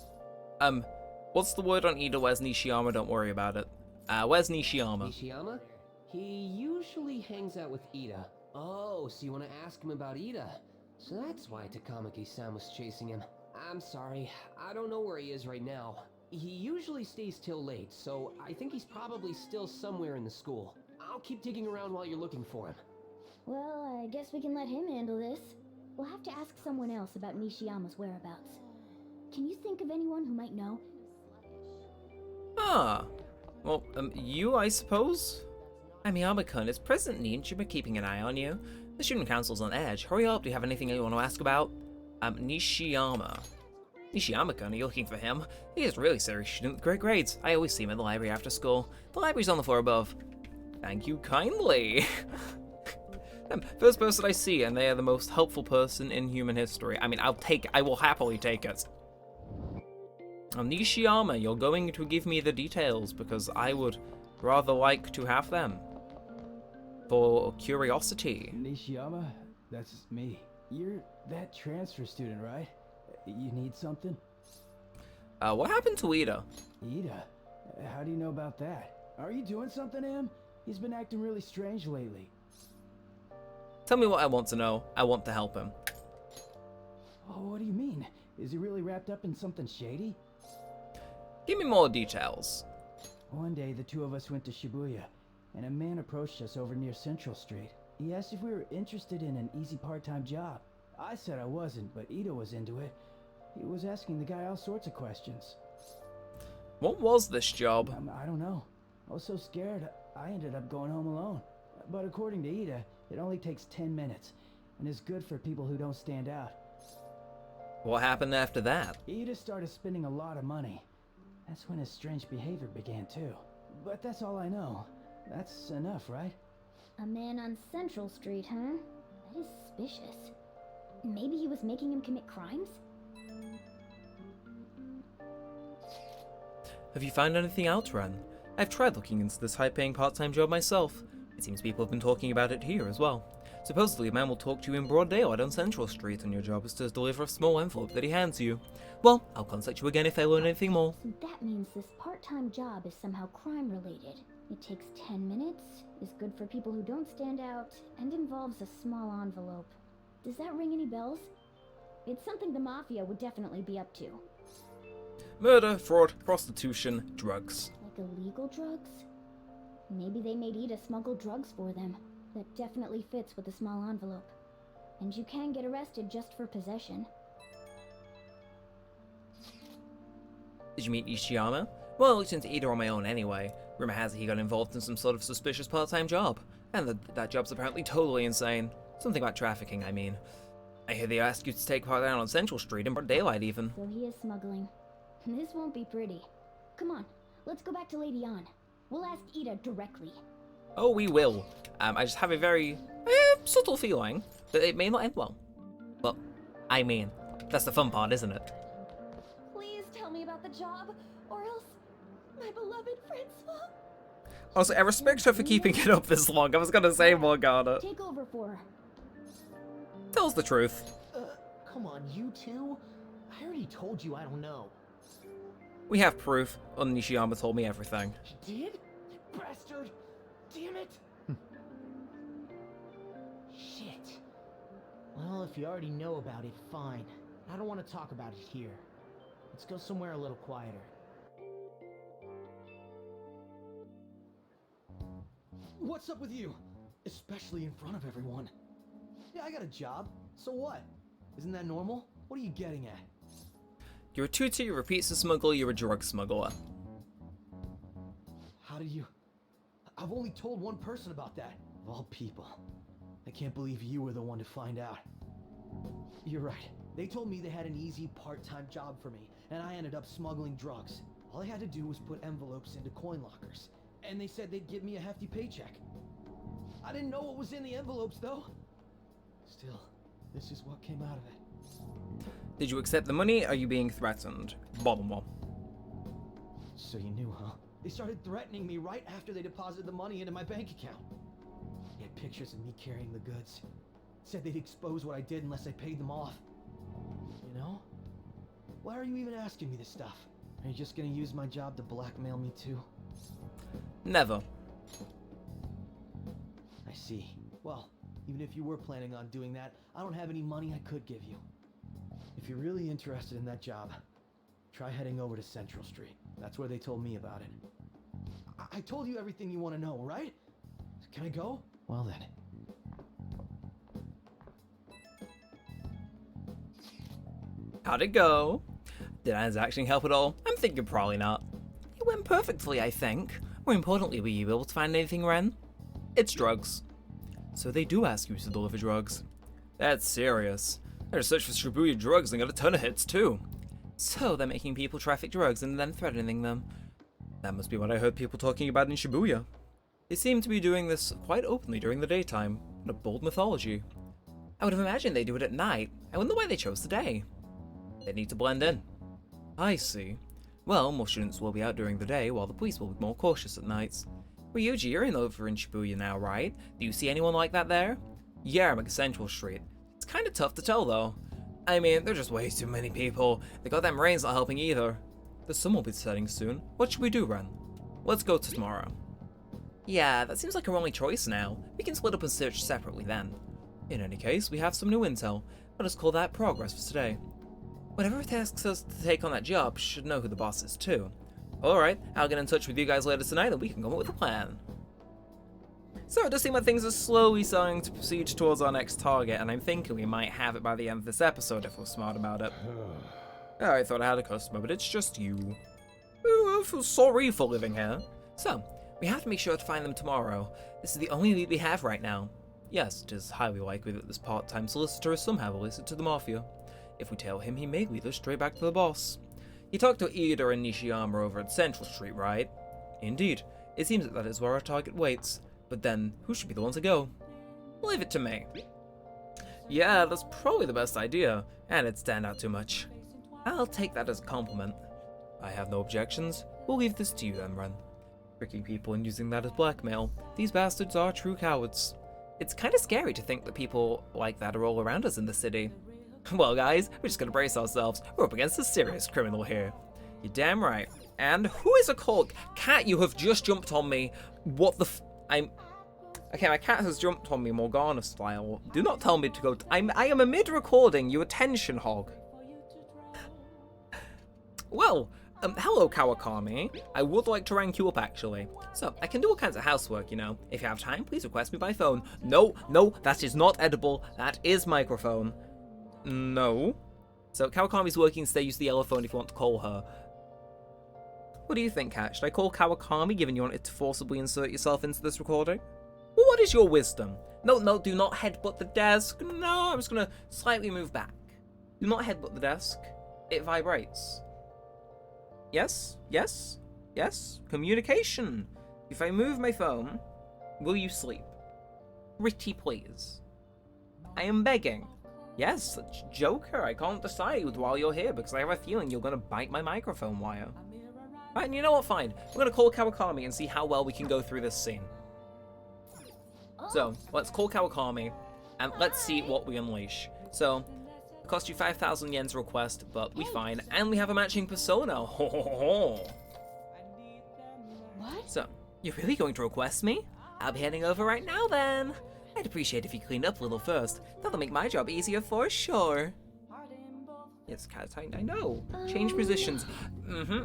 What's the word on Ida? Where's Nishiyama? Don't worry about it. Where's Nishiyama? Nishiyama? He usually hangs out with Ida. Oh, so you want to ask him about Ida? So that's why Takamaki-san was chasing him. I'm sorry, I don't know where he is right now. He usually stays till late, so I think he's probably still somewhere in the school. I'll keep digging around while you're looking for him. Well, I guess we can let him handle this. We'll have to ask someone else about Nishiyama's whereabouts. Can you think of anyone who might know? Ah. Well, you, I suppose? I'm Yama-kun. Is President Ninjima keeping an eye on you? The student council's on edge. Hurry up, do you have anything you want to ask about? Nishiyama. Nishiyama-kun, are you looking for him? He is a really serious student with great grades. I always see him in the library after school. The library's on the floor above. Thank you kindly. First person I see, and they are the most helpful person in human history. I mean, I will happily take it. Nishiyama, you're going to give me the details, because I would rather like to have them. For curiosity. Nishiyama? That's me. You're that transfer student, right? You need something? What happened to Ida? Ida? How do you know about that? Are you doing something, Em? He's been acting really strange lately. Tell me what I want to know. I want to help him. Oh, what do you mean? Is he really wrapped up in something shady? Give me more details. One day, the two of us went to Shibuya, and a man approached us over near Central Street. He asked if we were interested in an easy part-time job. I said I wasn't, but Ida was into it. He was asking the guy all sorts of questions. What was this job? I don't know. I was so scared, I ended up going home alone. But according to Ida, it only takes 10 minutes, and is good for people who don't stand out. What happened after that? Ida started spending a lot of money. That's when his strange behavior began too. But that's all I know. That's enough, right? A man on Central Street, huh? That is suspicious. Maybe he was making him commit crimes? Have you found anything out, Ren? I've tried looking into this high-paying part-time job myself. It seems people have been talking about it here as well. Supposedly, a man will talk to you in broad daylight on Central Street, and your job is to deliver a small envelope that he hands you. Well, I'll contact you again if I learn anything more. So that means this part-time job is somehow crime-related. It takes 10 minutes, is good for people who don't stand out, and involves a small envelope. Does that ring any bells? It's something the Mafia would definitely be up to. Murder, fraud, prostitution, drugs. Like illegal drugs? Maybe they made Ida smuggle drugs for them. That definitely fits with the small envelope. And you can get arrested just for possession. Did you meet Ishiyama? Well, I looked into Ida on my own anyway. Rumor has it he got involved in some sort of suspicious part-time job. And that job's apparently totally insane. Something about trafficking, I mean. I hear they ask you to take part down on Central Street in broad daylight even. So he is smuggling. This won't be pretty. Come on, let's go back to Lady Ann. We'll ask Ida directly. Oh, we will. I just have a very subtle feeling that it may not end well. Well, I mean, that's the fun part, isn't it? Please tell me about the job, or else my beloved Francois. Also, I respect her for keeping it up this long. I was gonna say Morgana. Take over for her. Tell us the truth. Come on, you two? I already told you I don't know. We have proof. Nishiyama told me everything. You did? You bastard! Damn it! Shit. Well, if you already know about it, fine. I don't want to talk about it here. Let's go somewhere a little quieter. What's up with you? Especially in front of everyone. Yeah, I got a job. So what? Isn't that normal? What are you getting at? You're a tutor, you're a pizza smuggler, you're a drug smuggler. How do you... I've only told one person about that. Of all people. I can't believe you were the one to find out. You're right. They told me they had an easy part-time job for me, and I ended up smuggling drugs. All I had to do was put envelopes into coin lockers, and they said they'd give me a hefty paycheck. I didn't know what was in the envelopes, though. Still, this is what came out of it. Did you accept the money? Are you being threatened? Bottom one. So you knew, huh? They started threatening me right after they deposited the money into my bank account. They had pictures of me carrying the goods. Said they'd expose what I did unless I paid them off. You know? Why are you even asking me this stuff? Are you just gonna use my job to blackmail me too? Never. I see. Well, even if you were planning on doing that, I don't have any money I could give you. If you're really interested in that job, try heading over to Central Street. That's where they told me about it. I told you everything you want to know, right? Can I go? Well then. How'd it go? Did Anne's acting help at all? I'm thinking probably not. It went perfectly, I think. More importantly, were you able to find anything, Ren? It's drugs. So they do ask you to deliver drugs. That's serious. I just searched for Shibuya drugs and got a ton of hits too. So they're making people traffic drugs and then threatening them. That must be what I heard people talking about in Shibuya. They seem to be doing this quite openly during the daytime. What a bold mythology. I would have imagined they do it at night. I wonder why they chose the day. They need to blend in. I see. Well, more students will be out during the day, while the police will be more cautious at nights. Ryuji, you're over in Shibuya now, right? Do you see anyone like that there? Yeah, I'm at Central Street. It's kinda tough to tell, though. I mean, there are just way too many people. The goddamn rain's not helping either. The sun will be setting soon. What should we do, Ren? Let's go tomorrow. Yeah, that seems like our only choice now. We can split up and search separately then. In any case, we have some new intel. Let us call that progress for today. Whatever it asks us to take on that job should know who the boss is too. Alright, I'll get in touch with you guys later tonight and we can come up with a plan. So it does seem like things are slowly starting to proceed towards our next target, and I'm thinking we might have it by the end of this episode if we're smart about it. I thought I had a customer, but it's just you. Ooh, I feel sorry for living here. So, we have to make sure to find them tomorrow. This is the only lead we have right now. Yes, it is highly likely that this part-time solicitor is somehow related to the Mafia. If we tail him, he may lead us straight back to the boss. You talked to Ida and Nishiyama over at Central Street, right? Indeed. It seems that is where our target waits. But then, who should be the one to go? Leave it to me. Yeah, that's probably the best idea, and it'd stand out too much. I'll take that as a compliment. I have no objections. We'll leave this to you then, Ren. Tricking people and using that as blackmail. These bastards are true cowards. It's kind of scary to think that people like that are all around us in the city. Well, guys, we're just gonna brace ourselves. We're up against a serious criminal here. You're damn right. And who is a cork? Cat, you have just jumped on me. What the Okay, my cat has jumped on me Morgana style. Do not tell me to go... I am a mid-recording, you attention hog. Well, hello Kawakami. I would like to rank you up actually. So, I can do all kinds of housework, you know. If you have time, please request me by phone. No, that is not edible. That is microphone. No. So, Kawakami's working, so use the yellow phone if you want to call her. What do you think, Kat? Should I call Kawakami, given you wanted to forcibly insert yourself into this recording? Well, what is your wisdom? No, do not headbutt the desk. No, I'm just gonna slightly move back. Do not headbutt the desk. It vibrates. Yes? Communication. If I move my phone, will you sleep? Pretty please. I am begging. Yes, Joker, I can't decide while you're here because I have a feeling you're gonna bite my microphone wire. Right, and you know what, fine. We're gonna call Kawakami and see how well we can go through this scene. So, let's call Kawakami, and let's see what we unleash. So, it cost you 5,000 yen to request, but we fine, and we have a matching persona. Ho ho ho. What? So, you're really going to request me? I'll be heading over right now then. I'd appreciate if you cleaned up a little first. That'll make my job easier for sure. Yes, Cat, I know. Change positions.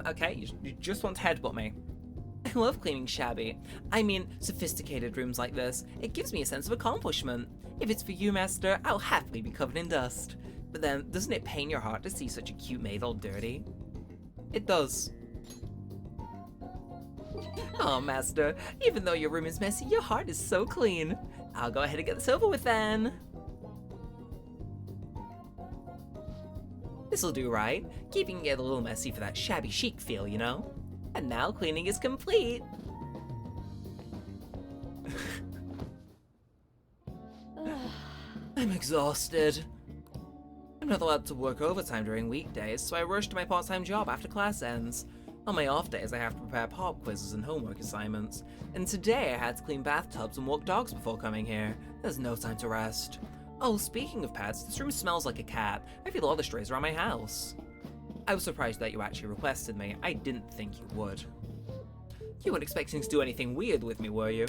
Okay, you just want to headbutt me. I love cleaning shabby. I mean, sophisticated rooms like this. It gives me a sense of accomplishment. If it's for you, Master, I'll happily be covered in dust. But then, doesn't it pain your heart to see such a cute maid all dirty? It does. Oh, Master, even though your room is messy, your heart is so clean. I'll go ahead and get this over with then. This'll do, right? Keeping it a little messy for that shabby chic feel, you know? And now cleaning is complete. I'm exhausted. I'm not allowed to work overtime during weekdays, so I rush to my part-time job after class ends. On my off days, I have to prepare pop quizzes and homework assignments. And today I had to clean bathtubs and walk dogs before coming here. There's no time to rest. Oh, speaking of pets, this room smells like a cat. I feel all the strays around my house. I was surprised that you actually requested me. I didn't think you would. You weren't expecting to do anything weird with me, were you?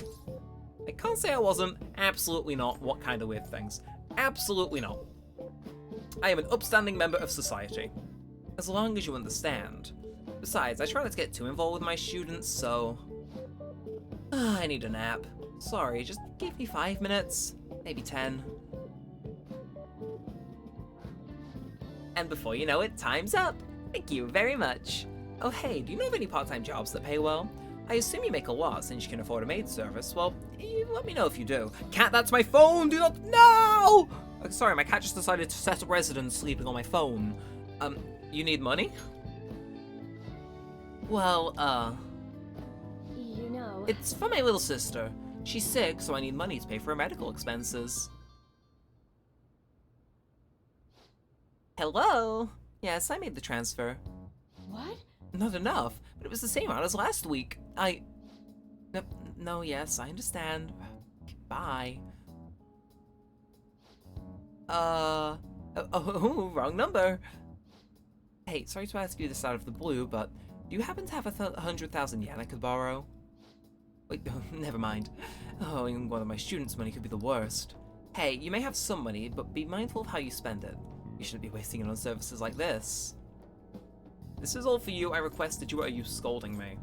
I can't say I wasn't. Absolutely not. What kind of weird things? Absolutely not. I am an upstanding member of society. As long as you understand. Besides, I try not to get too involved with my students, so... I need a nap. Sorry, just give me 5 minutes. Maybe 10. And before you know it, time's up. Thank you very much. Oh hey, do you know of any part-time jobs that pay well? I assume you make a lot since you can afford a maid service. Well, let me know if you do. Cat, that's my phone! Do not— No! Sorry, my cat just decided to set up residence sleeping on my phone. You need money? Well, You know... it's for my little sister. She's sick, so I need money to pay for her medical expenses. Hello? Yes, I made the transfer. What? Not enough, but it was the same amount as last week. No, yes, I understand. Bye. Wrong number. Hey, sorry to ask you this out of the blue, but do you happen to have 100,000 yen I could borrow? Wait, never mind. Oh, and one of my students' money could be the worst. Hey, you may have some money, but be mindful of how you spend it. You shouldn't be wasting it on services like this. This is all for you. I requested you, or are you scolding me?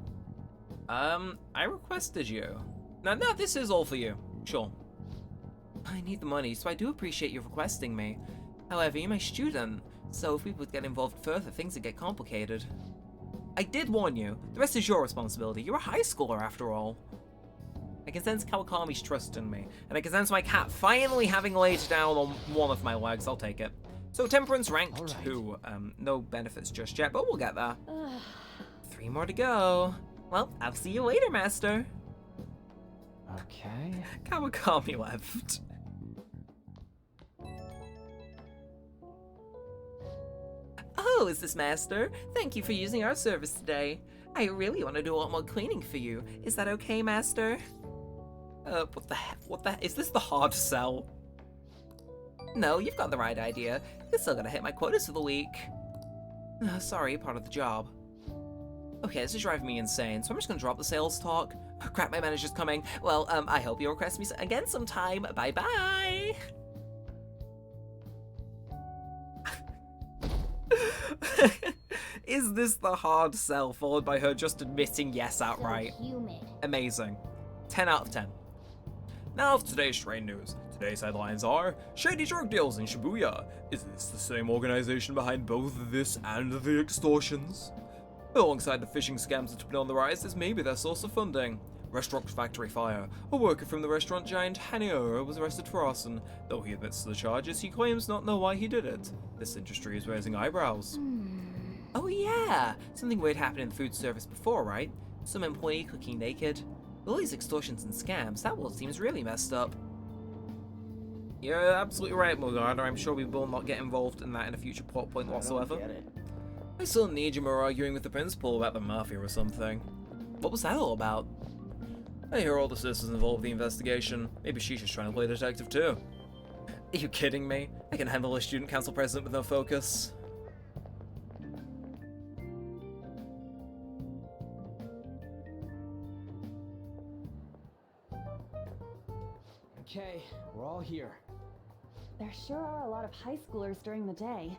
I requested you. No, this is all for you. Sure. I need the money, so I do appreciate you requesting me. However, you're my student, so if we would get involved further, things would get complicated. I did warn you. The rest is your responsibility. You're a high schooler, after all. I can sense Kawakami's trust in me, and I can sense my cat finally having laid down on one of my legs. I'll take it. So Temperance rank 2. No benefits just yet, but we'll get there. 3 more to go. Well, I'll see you later, Master. Okay. Kawakami left. Oh, is this Master? Thank you for using our service today. I really want to do a lot more cleaning for you. Is that okay, Master? What the heck? Is this the hard sell? No, you've got the right idea. You're still gonna hit my quotas for the week. Sorry, part of the job. Okay, this is driving me insane, so I'm just gonna drop the sales talk. Oh, crap, my manager's coming. Well, I hope you'll request me again sometime. Bye-bye! Is this the hard sell, followed by her just admitting yes outright? So humid. Amazing. 10 out of 10. Now for today's train news. Today's headlines are, shady drug deals in Shibuya. Is this the same organization behind both this and the extortions? Alongside the phishing scams that have been on the rise, this may be their source of funding. Restaurant factory fire. A worker from the restaurant giant Haniora was arrested for arson. Though he admits to the charges, he claims not know why he did it. This industry is raising eyebrows. Oh yeah! Something weird happened in the food service before, right? Some employee cooking naked. With all these extortions and scams, that world seems really messed up. You're absolutely right, Morgana. I'm sure we will not get involved in that in a future plot point whatsoever. I saw Nijima arguing with the principal about the mafia or something. What was that all about? I hear all the sisters involved in the investigation. Maybe she's just trying to play detective too. Are you kidding me? I can handle a student council president with no focus. Okay, we're all here. There sure are a lot of high schoolers during the day.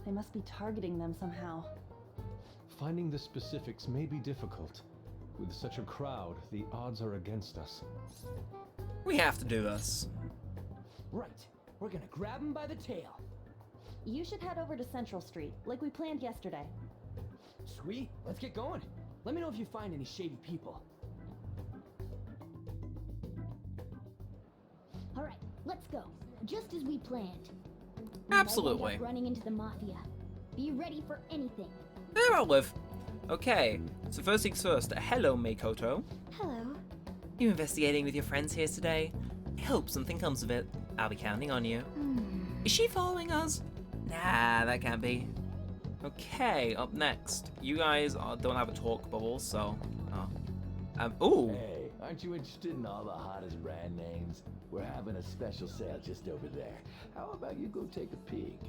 They must be targeting them somehow. Finding the specifics may be difficult. With such a crowd, the odds are against us. We have to do this. Right, we're gonna grab him by the tail. You should head over to Central Street, like we planned yesterday. Sweet, let's get going. Let me know if you find any shady people. Alright, let's go. Just as we planned. Absolutely. We might end up running into the mafia. Be ready for anything. There I'll live. Okay, so first things first. Hello, Makoto. Hello. You investigating with your friends here today? I hope something comes of it. I'll be counting on you. Is she following us? Nah, that can't be. Okay, up next. You guys don't have a talk bubble, so... ooh! Hey, aren't you interested in all the hottest brand names? We're having a special sale just over there. How about you go take a peek?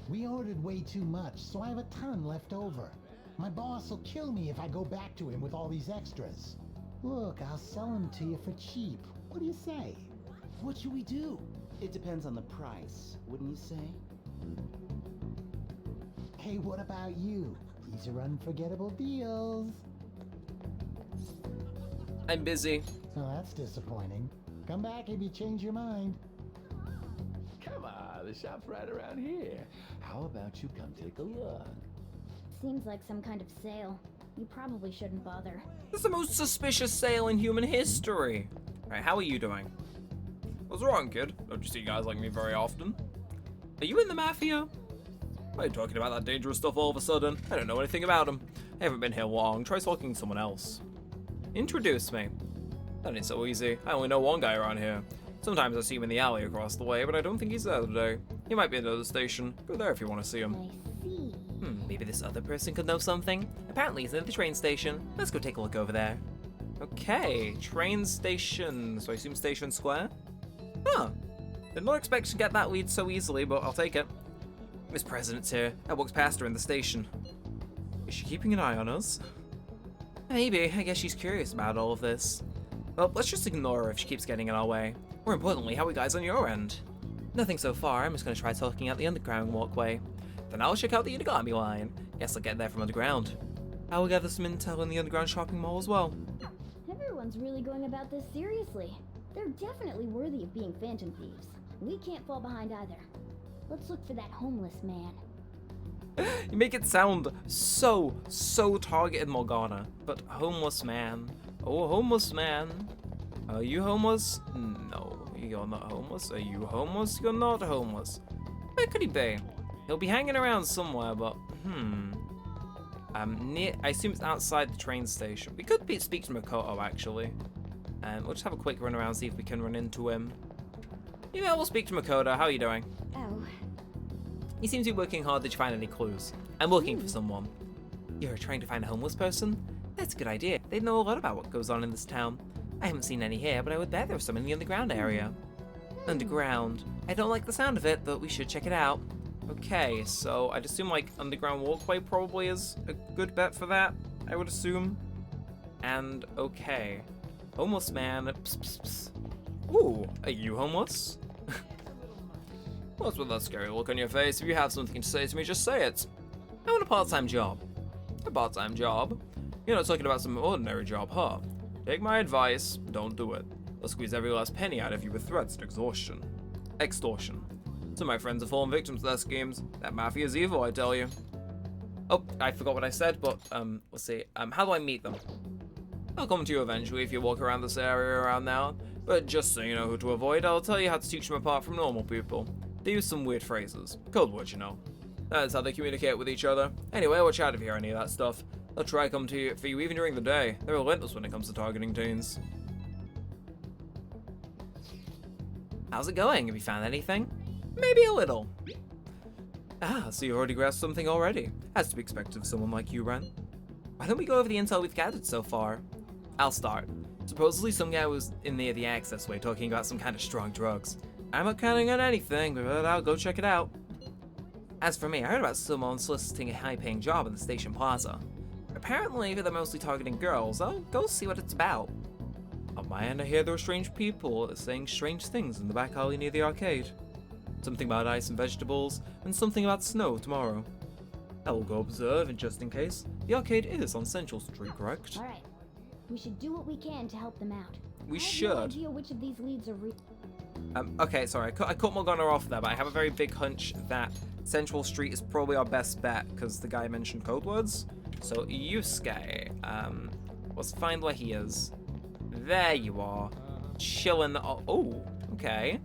We ordered way too much, so I have a ton left over. My boss will kill me if I go back to him with all these extras. Look, I'll sell them to you for cheap. What do you say? What should we do? It depends on the price, wouldn't you say? Hey, what about you? These are unforgettable deals. I'm busy. Oh, that's disappointing. Come back if you change your mind. Come on, the shop's right around here. How about you come take a look? Seems like some kind of sale. You probably shouldn't bother. This is the most suspicious sale in human history. Alright, how are you doing? What's wrong, kid? Don't you see guys like me very often? Are you in the mafia? Why are you talking about that dangerous stuff all of a sudden? I don't know anything about them. I haven't been here long. Try talking to someone else. Introduce me. That ain't so easy. I only know one guy around here. Sometimes I see him in the alley across the way, but I don't think he's there today. He might be at another station. Go there if you want to see him. I see. Maybe this other person could know something. Apparently he's at the train station. Let's go take a look over there. Okay, train station. So I assume Station Square? Huh. Did not expect to get that lead so easily, but I'll take it. Miss President's here. I walked past her in the station. Is she keeping an eye on us? Maybe. I guess she's curious about all of this. Well, let's just ignore her if she keeps getting in our way. More importantly, how are you guys on your end? Nothing so far. I'm just going to try talking out the underground walkway. Then I'll check out the Inagami line. Guess I'll get there from underground. I will gather some intel in the underground shopping mall as well. Everyone's really going about this seriously. They're definitely worthy of being phantom thieves. We can't fall behind either. Let's look for that homeless man. You make it sound so targeted, Morgana. But homeless man. Oh, homeless man. Are you homeless? No, you're not homeless. Are you homeless? You're not homeless. Where could he be? He'll be hanging around somewhere, but I assume it's outside the train station. We could speak to Makoto actually. We'll just have a quick run around, see if we can run into him. Yeah, we'll speak to Makoto. How are you doing? Oh. You seem to be working hard. Did you find any clues? I'm looking for someone. You're trying to find a homeless person? That's a good idea. They know a lot about what goes on in this town. I haven't seen any here, but I would bet there was some in the underground area. Underground. I don't like the sound of it, but we should check it out. Okay, so I'd assume like underground walkway probably is a good bet for that, I would assume. And okay. Homeless man. Psst, psst, psst. Ooh, are you homeless? What's with that scary look on your face? If you have something to say to me, just say it. I want a part-time job. A part-time job? You're not talking about some ordinary job, huh? Take my advice, don't do it. I'll squeeze every last penny out of you with threats and extortion. Some of my friends have fallen victims to their schemes. That mafia's evil, I tell you. Oh, I forgot what I said, but, let's see. How do I meet them? I'll come to you eventually if you walk around this area around now. But just so you know who to avoid, I'll tell you how to teach them apart from normal people. They use some weird phrases. Code words, you know. That's how they communicate with each other. Anyway, watch out if you hear any of that stuff. They'll try to come to you for you even during the day. They're relentless when it comes to targeting teens. How's it going? Have you found anything? Maybe a little. Ah, so you already grasped something already. Has to be expected of someone like you, Ren. Why don't we go over the intel we've gathered so far? I'll start. Supposedly some guy was in near the access way talking about some kind of strong drugs. I'm not counting on anything, but I'll go check it out. As for me, I heard about someone soliciting a high-paying job in the station plaza. Apparently, they're mostly targeting girls. I'll go see what it's about. On my end, I hear there are strange people saying strange things in the back alley near the arcade. Something about ice and vegetables, and something about snow tomorrow. I will go observe, and just in case, the arcade is on Central Street, correct? All right. We should do what we can to help them out. We I have should. no idea which of these leads are Okay, sorry, I cut Morgana off there, but I have a very big hunch that Central Street is probably our best bet, because the guy mentioned code words. So, Yusuke, let's find where he is. There you are. Chillin'. Oh, okay.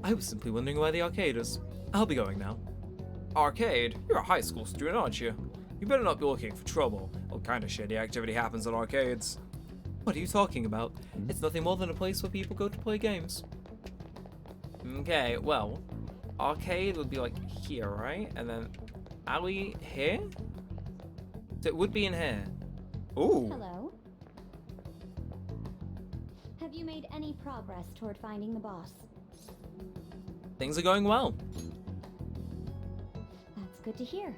I was simply wondering where the arcade is. I'll be going now. Arcade? You're a high school student, aren't you? You better not be looking for trouble. All kind of shady activity happens at arcades. What are you talking about? It's nothing more than a place where people go to play games. Okay, well, arcade would be like here, right? And then alley here? So it would be in here. Ooh. Hello. Have you made any progress toward finding the boss? Things are going well. That's good to hear.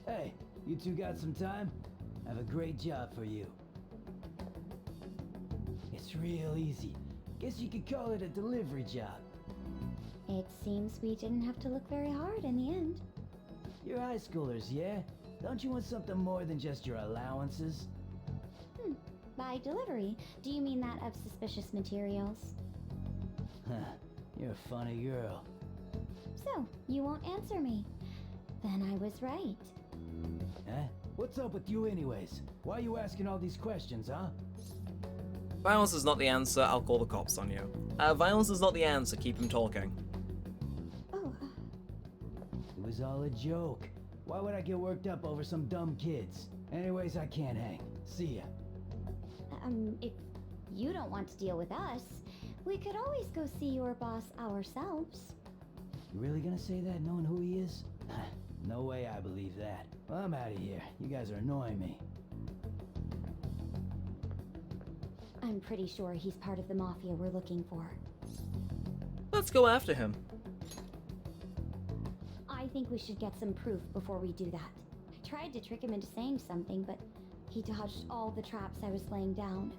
Hey, you two got some time? I have a great job for you. It's real easy. Guess you could call it a delivery job. It seems we didn't have to look very hard in the end. You're high schoolers, yeah? Don't you want something more than just your allowances? By delivery, do you mean that of suspicious materials? Huh, you're a funny girl. So, you won't answer me. Then I was right. Huh? What's up with you anyways? Why are you asking all these questions, huh? Violence is not the answer, I'll call the cops on you. Violence is not the answer, keep him talking. Oh. It was all a joke. Why would I get worked up over some dumb kids? Anyways, I can't hang. See ya. If you don't want to deal with us, we could always go see your boss ourselves. You really gonna say that knowing who he is? No way I believe that. Well, I'm out of here. You guys are annoying me. I'm pretty sure he's part of the mafia we're looking for. Let's go after him. I think we should get some proof before we do that. I tried to trick him into saying something, but he dodged all the traps I was laying down.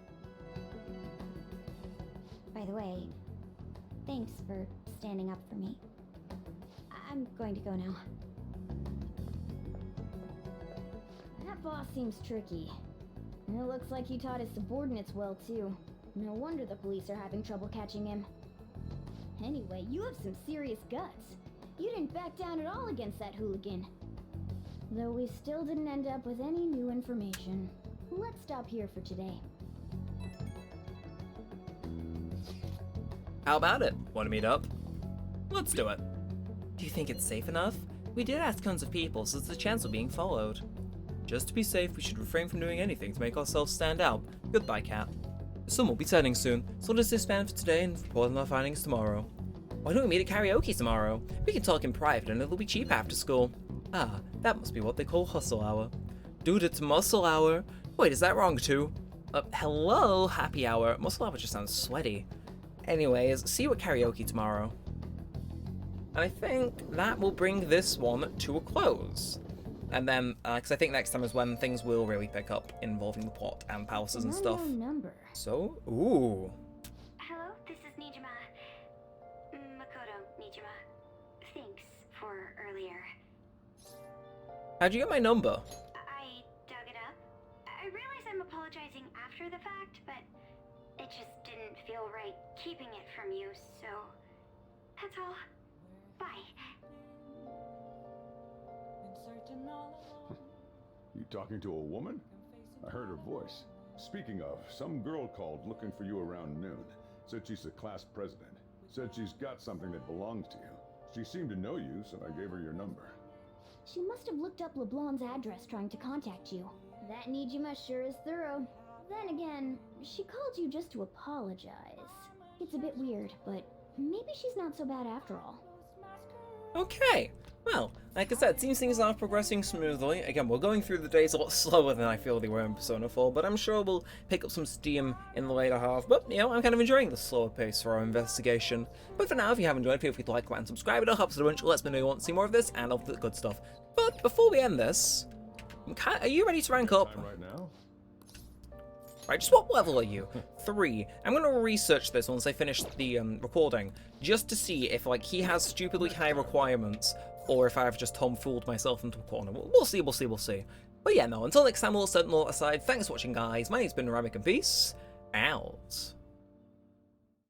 By the way, thanks for standing up for me. I'm going to go now. That boss seems tricky. And it looks like he taught his subordinates well, too. No wonder the police are having trouble catching him. Anyway, you have some serious guts. You didn't back down at all against that hooligan. Though we still didn't end up with any new information. Let's stop here for today. How about it? Want to meet up? Let's do it. Do you think it's safe enough? We did ask tons of people, so there's a chance of being followed. Just to be safe, we should refrain from doing anything to make ourselves stand out. Goodbye, Cat. The sun will be setting soon, so let's disband for today and report on our findings tomorrow. Why don't we meet at karaoke tomorrow? We can talk in private and it'll be cheap after school. Ah, that must be what they call hustle hour. Dude, it's muscle hour. Wait, is that wrong too? Hello, happy hour. Muscle hour just sounds sweaty. Anyways, see you at karaoke tomorrow. And I think that will bring this one to a close. And then, because I think next time is when things will really pick up involving the plot and palaces and stuff. Number. So, ooh. Hello, this is Nijima. Makoto Nijima. Thanks for earlier. How'd you get my number? I dug it up. I realize I'm apologizing after the fact, but it just didn't feel right keeping it from you, so that's all. Bye. You talking to a woman? I heard her voice. Speaking of, some girl called looking for you around noon. Said she's the class president. Said she's got something that belongs to you. She seemed to know you, so I gave her your number. She must have looked up LeBlanc's address trying to contact you. That Nijima sure is thorough. Then again, she called you just to apologize. It's a bit weird, but maybe she's not so bad after all. Okay. Well, like I said, seems things are progressing smoothly. Again, we're going through the days a lot slower than I feel they were in Persona 4, but I'm sure we'll pick up some steam in the later half. But, you know, I'm kind of enjoying the slower pace for our investigation. But for now, if you have enjoyed, feel free to like, comment, and subscribe. It'll help us a bunch. It lets me know you want to see more of this and of the good stuff. But before we end this, are you ready to rank up? Right now? Right, just what level are you? 3. I'm going to research this once I finish the recording, just to see if, like, he has stupidly high requirements, or if I've just tomfooled myself into a corner. We'll see. But yeah, no, until next time, we'll set them all aside. Thanks for watching, guys. My name's been Neremik, and peace out.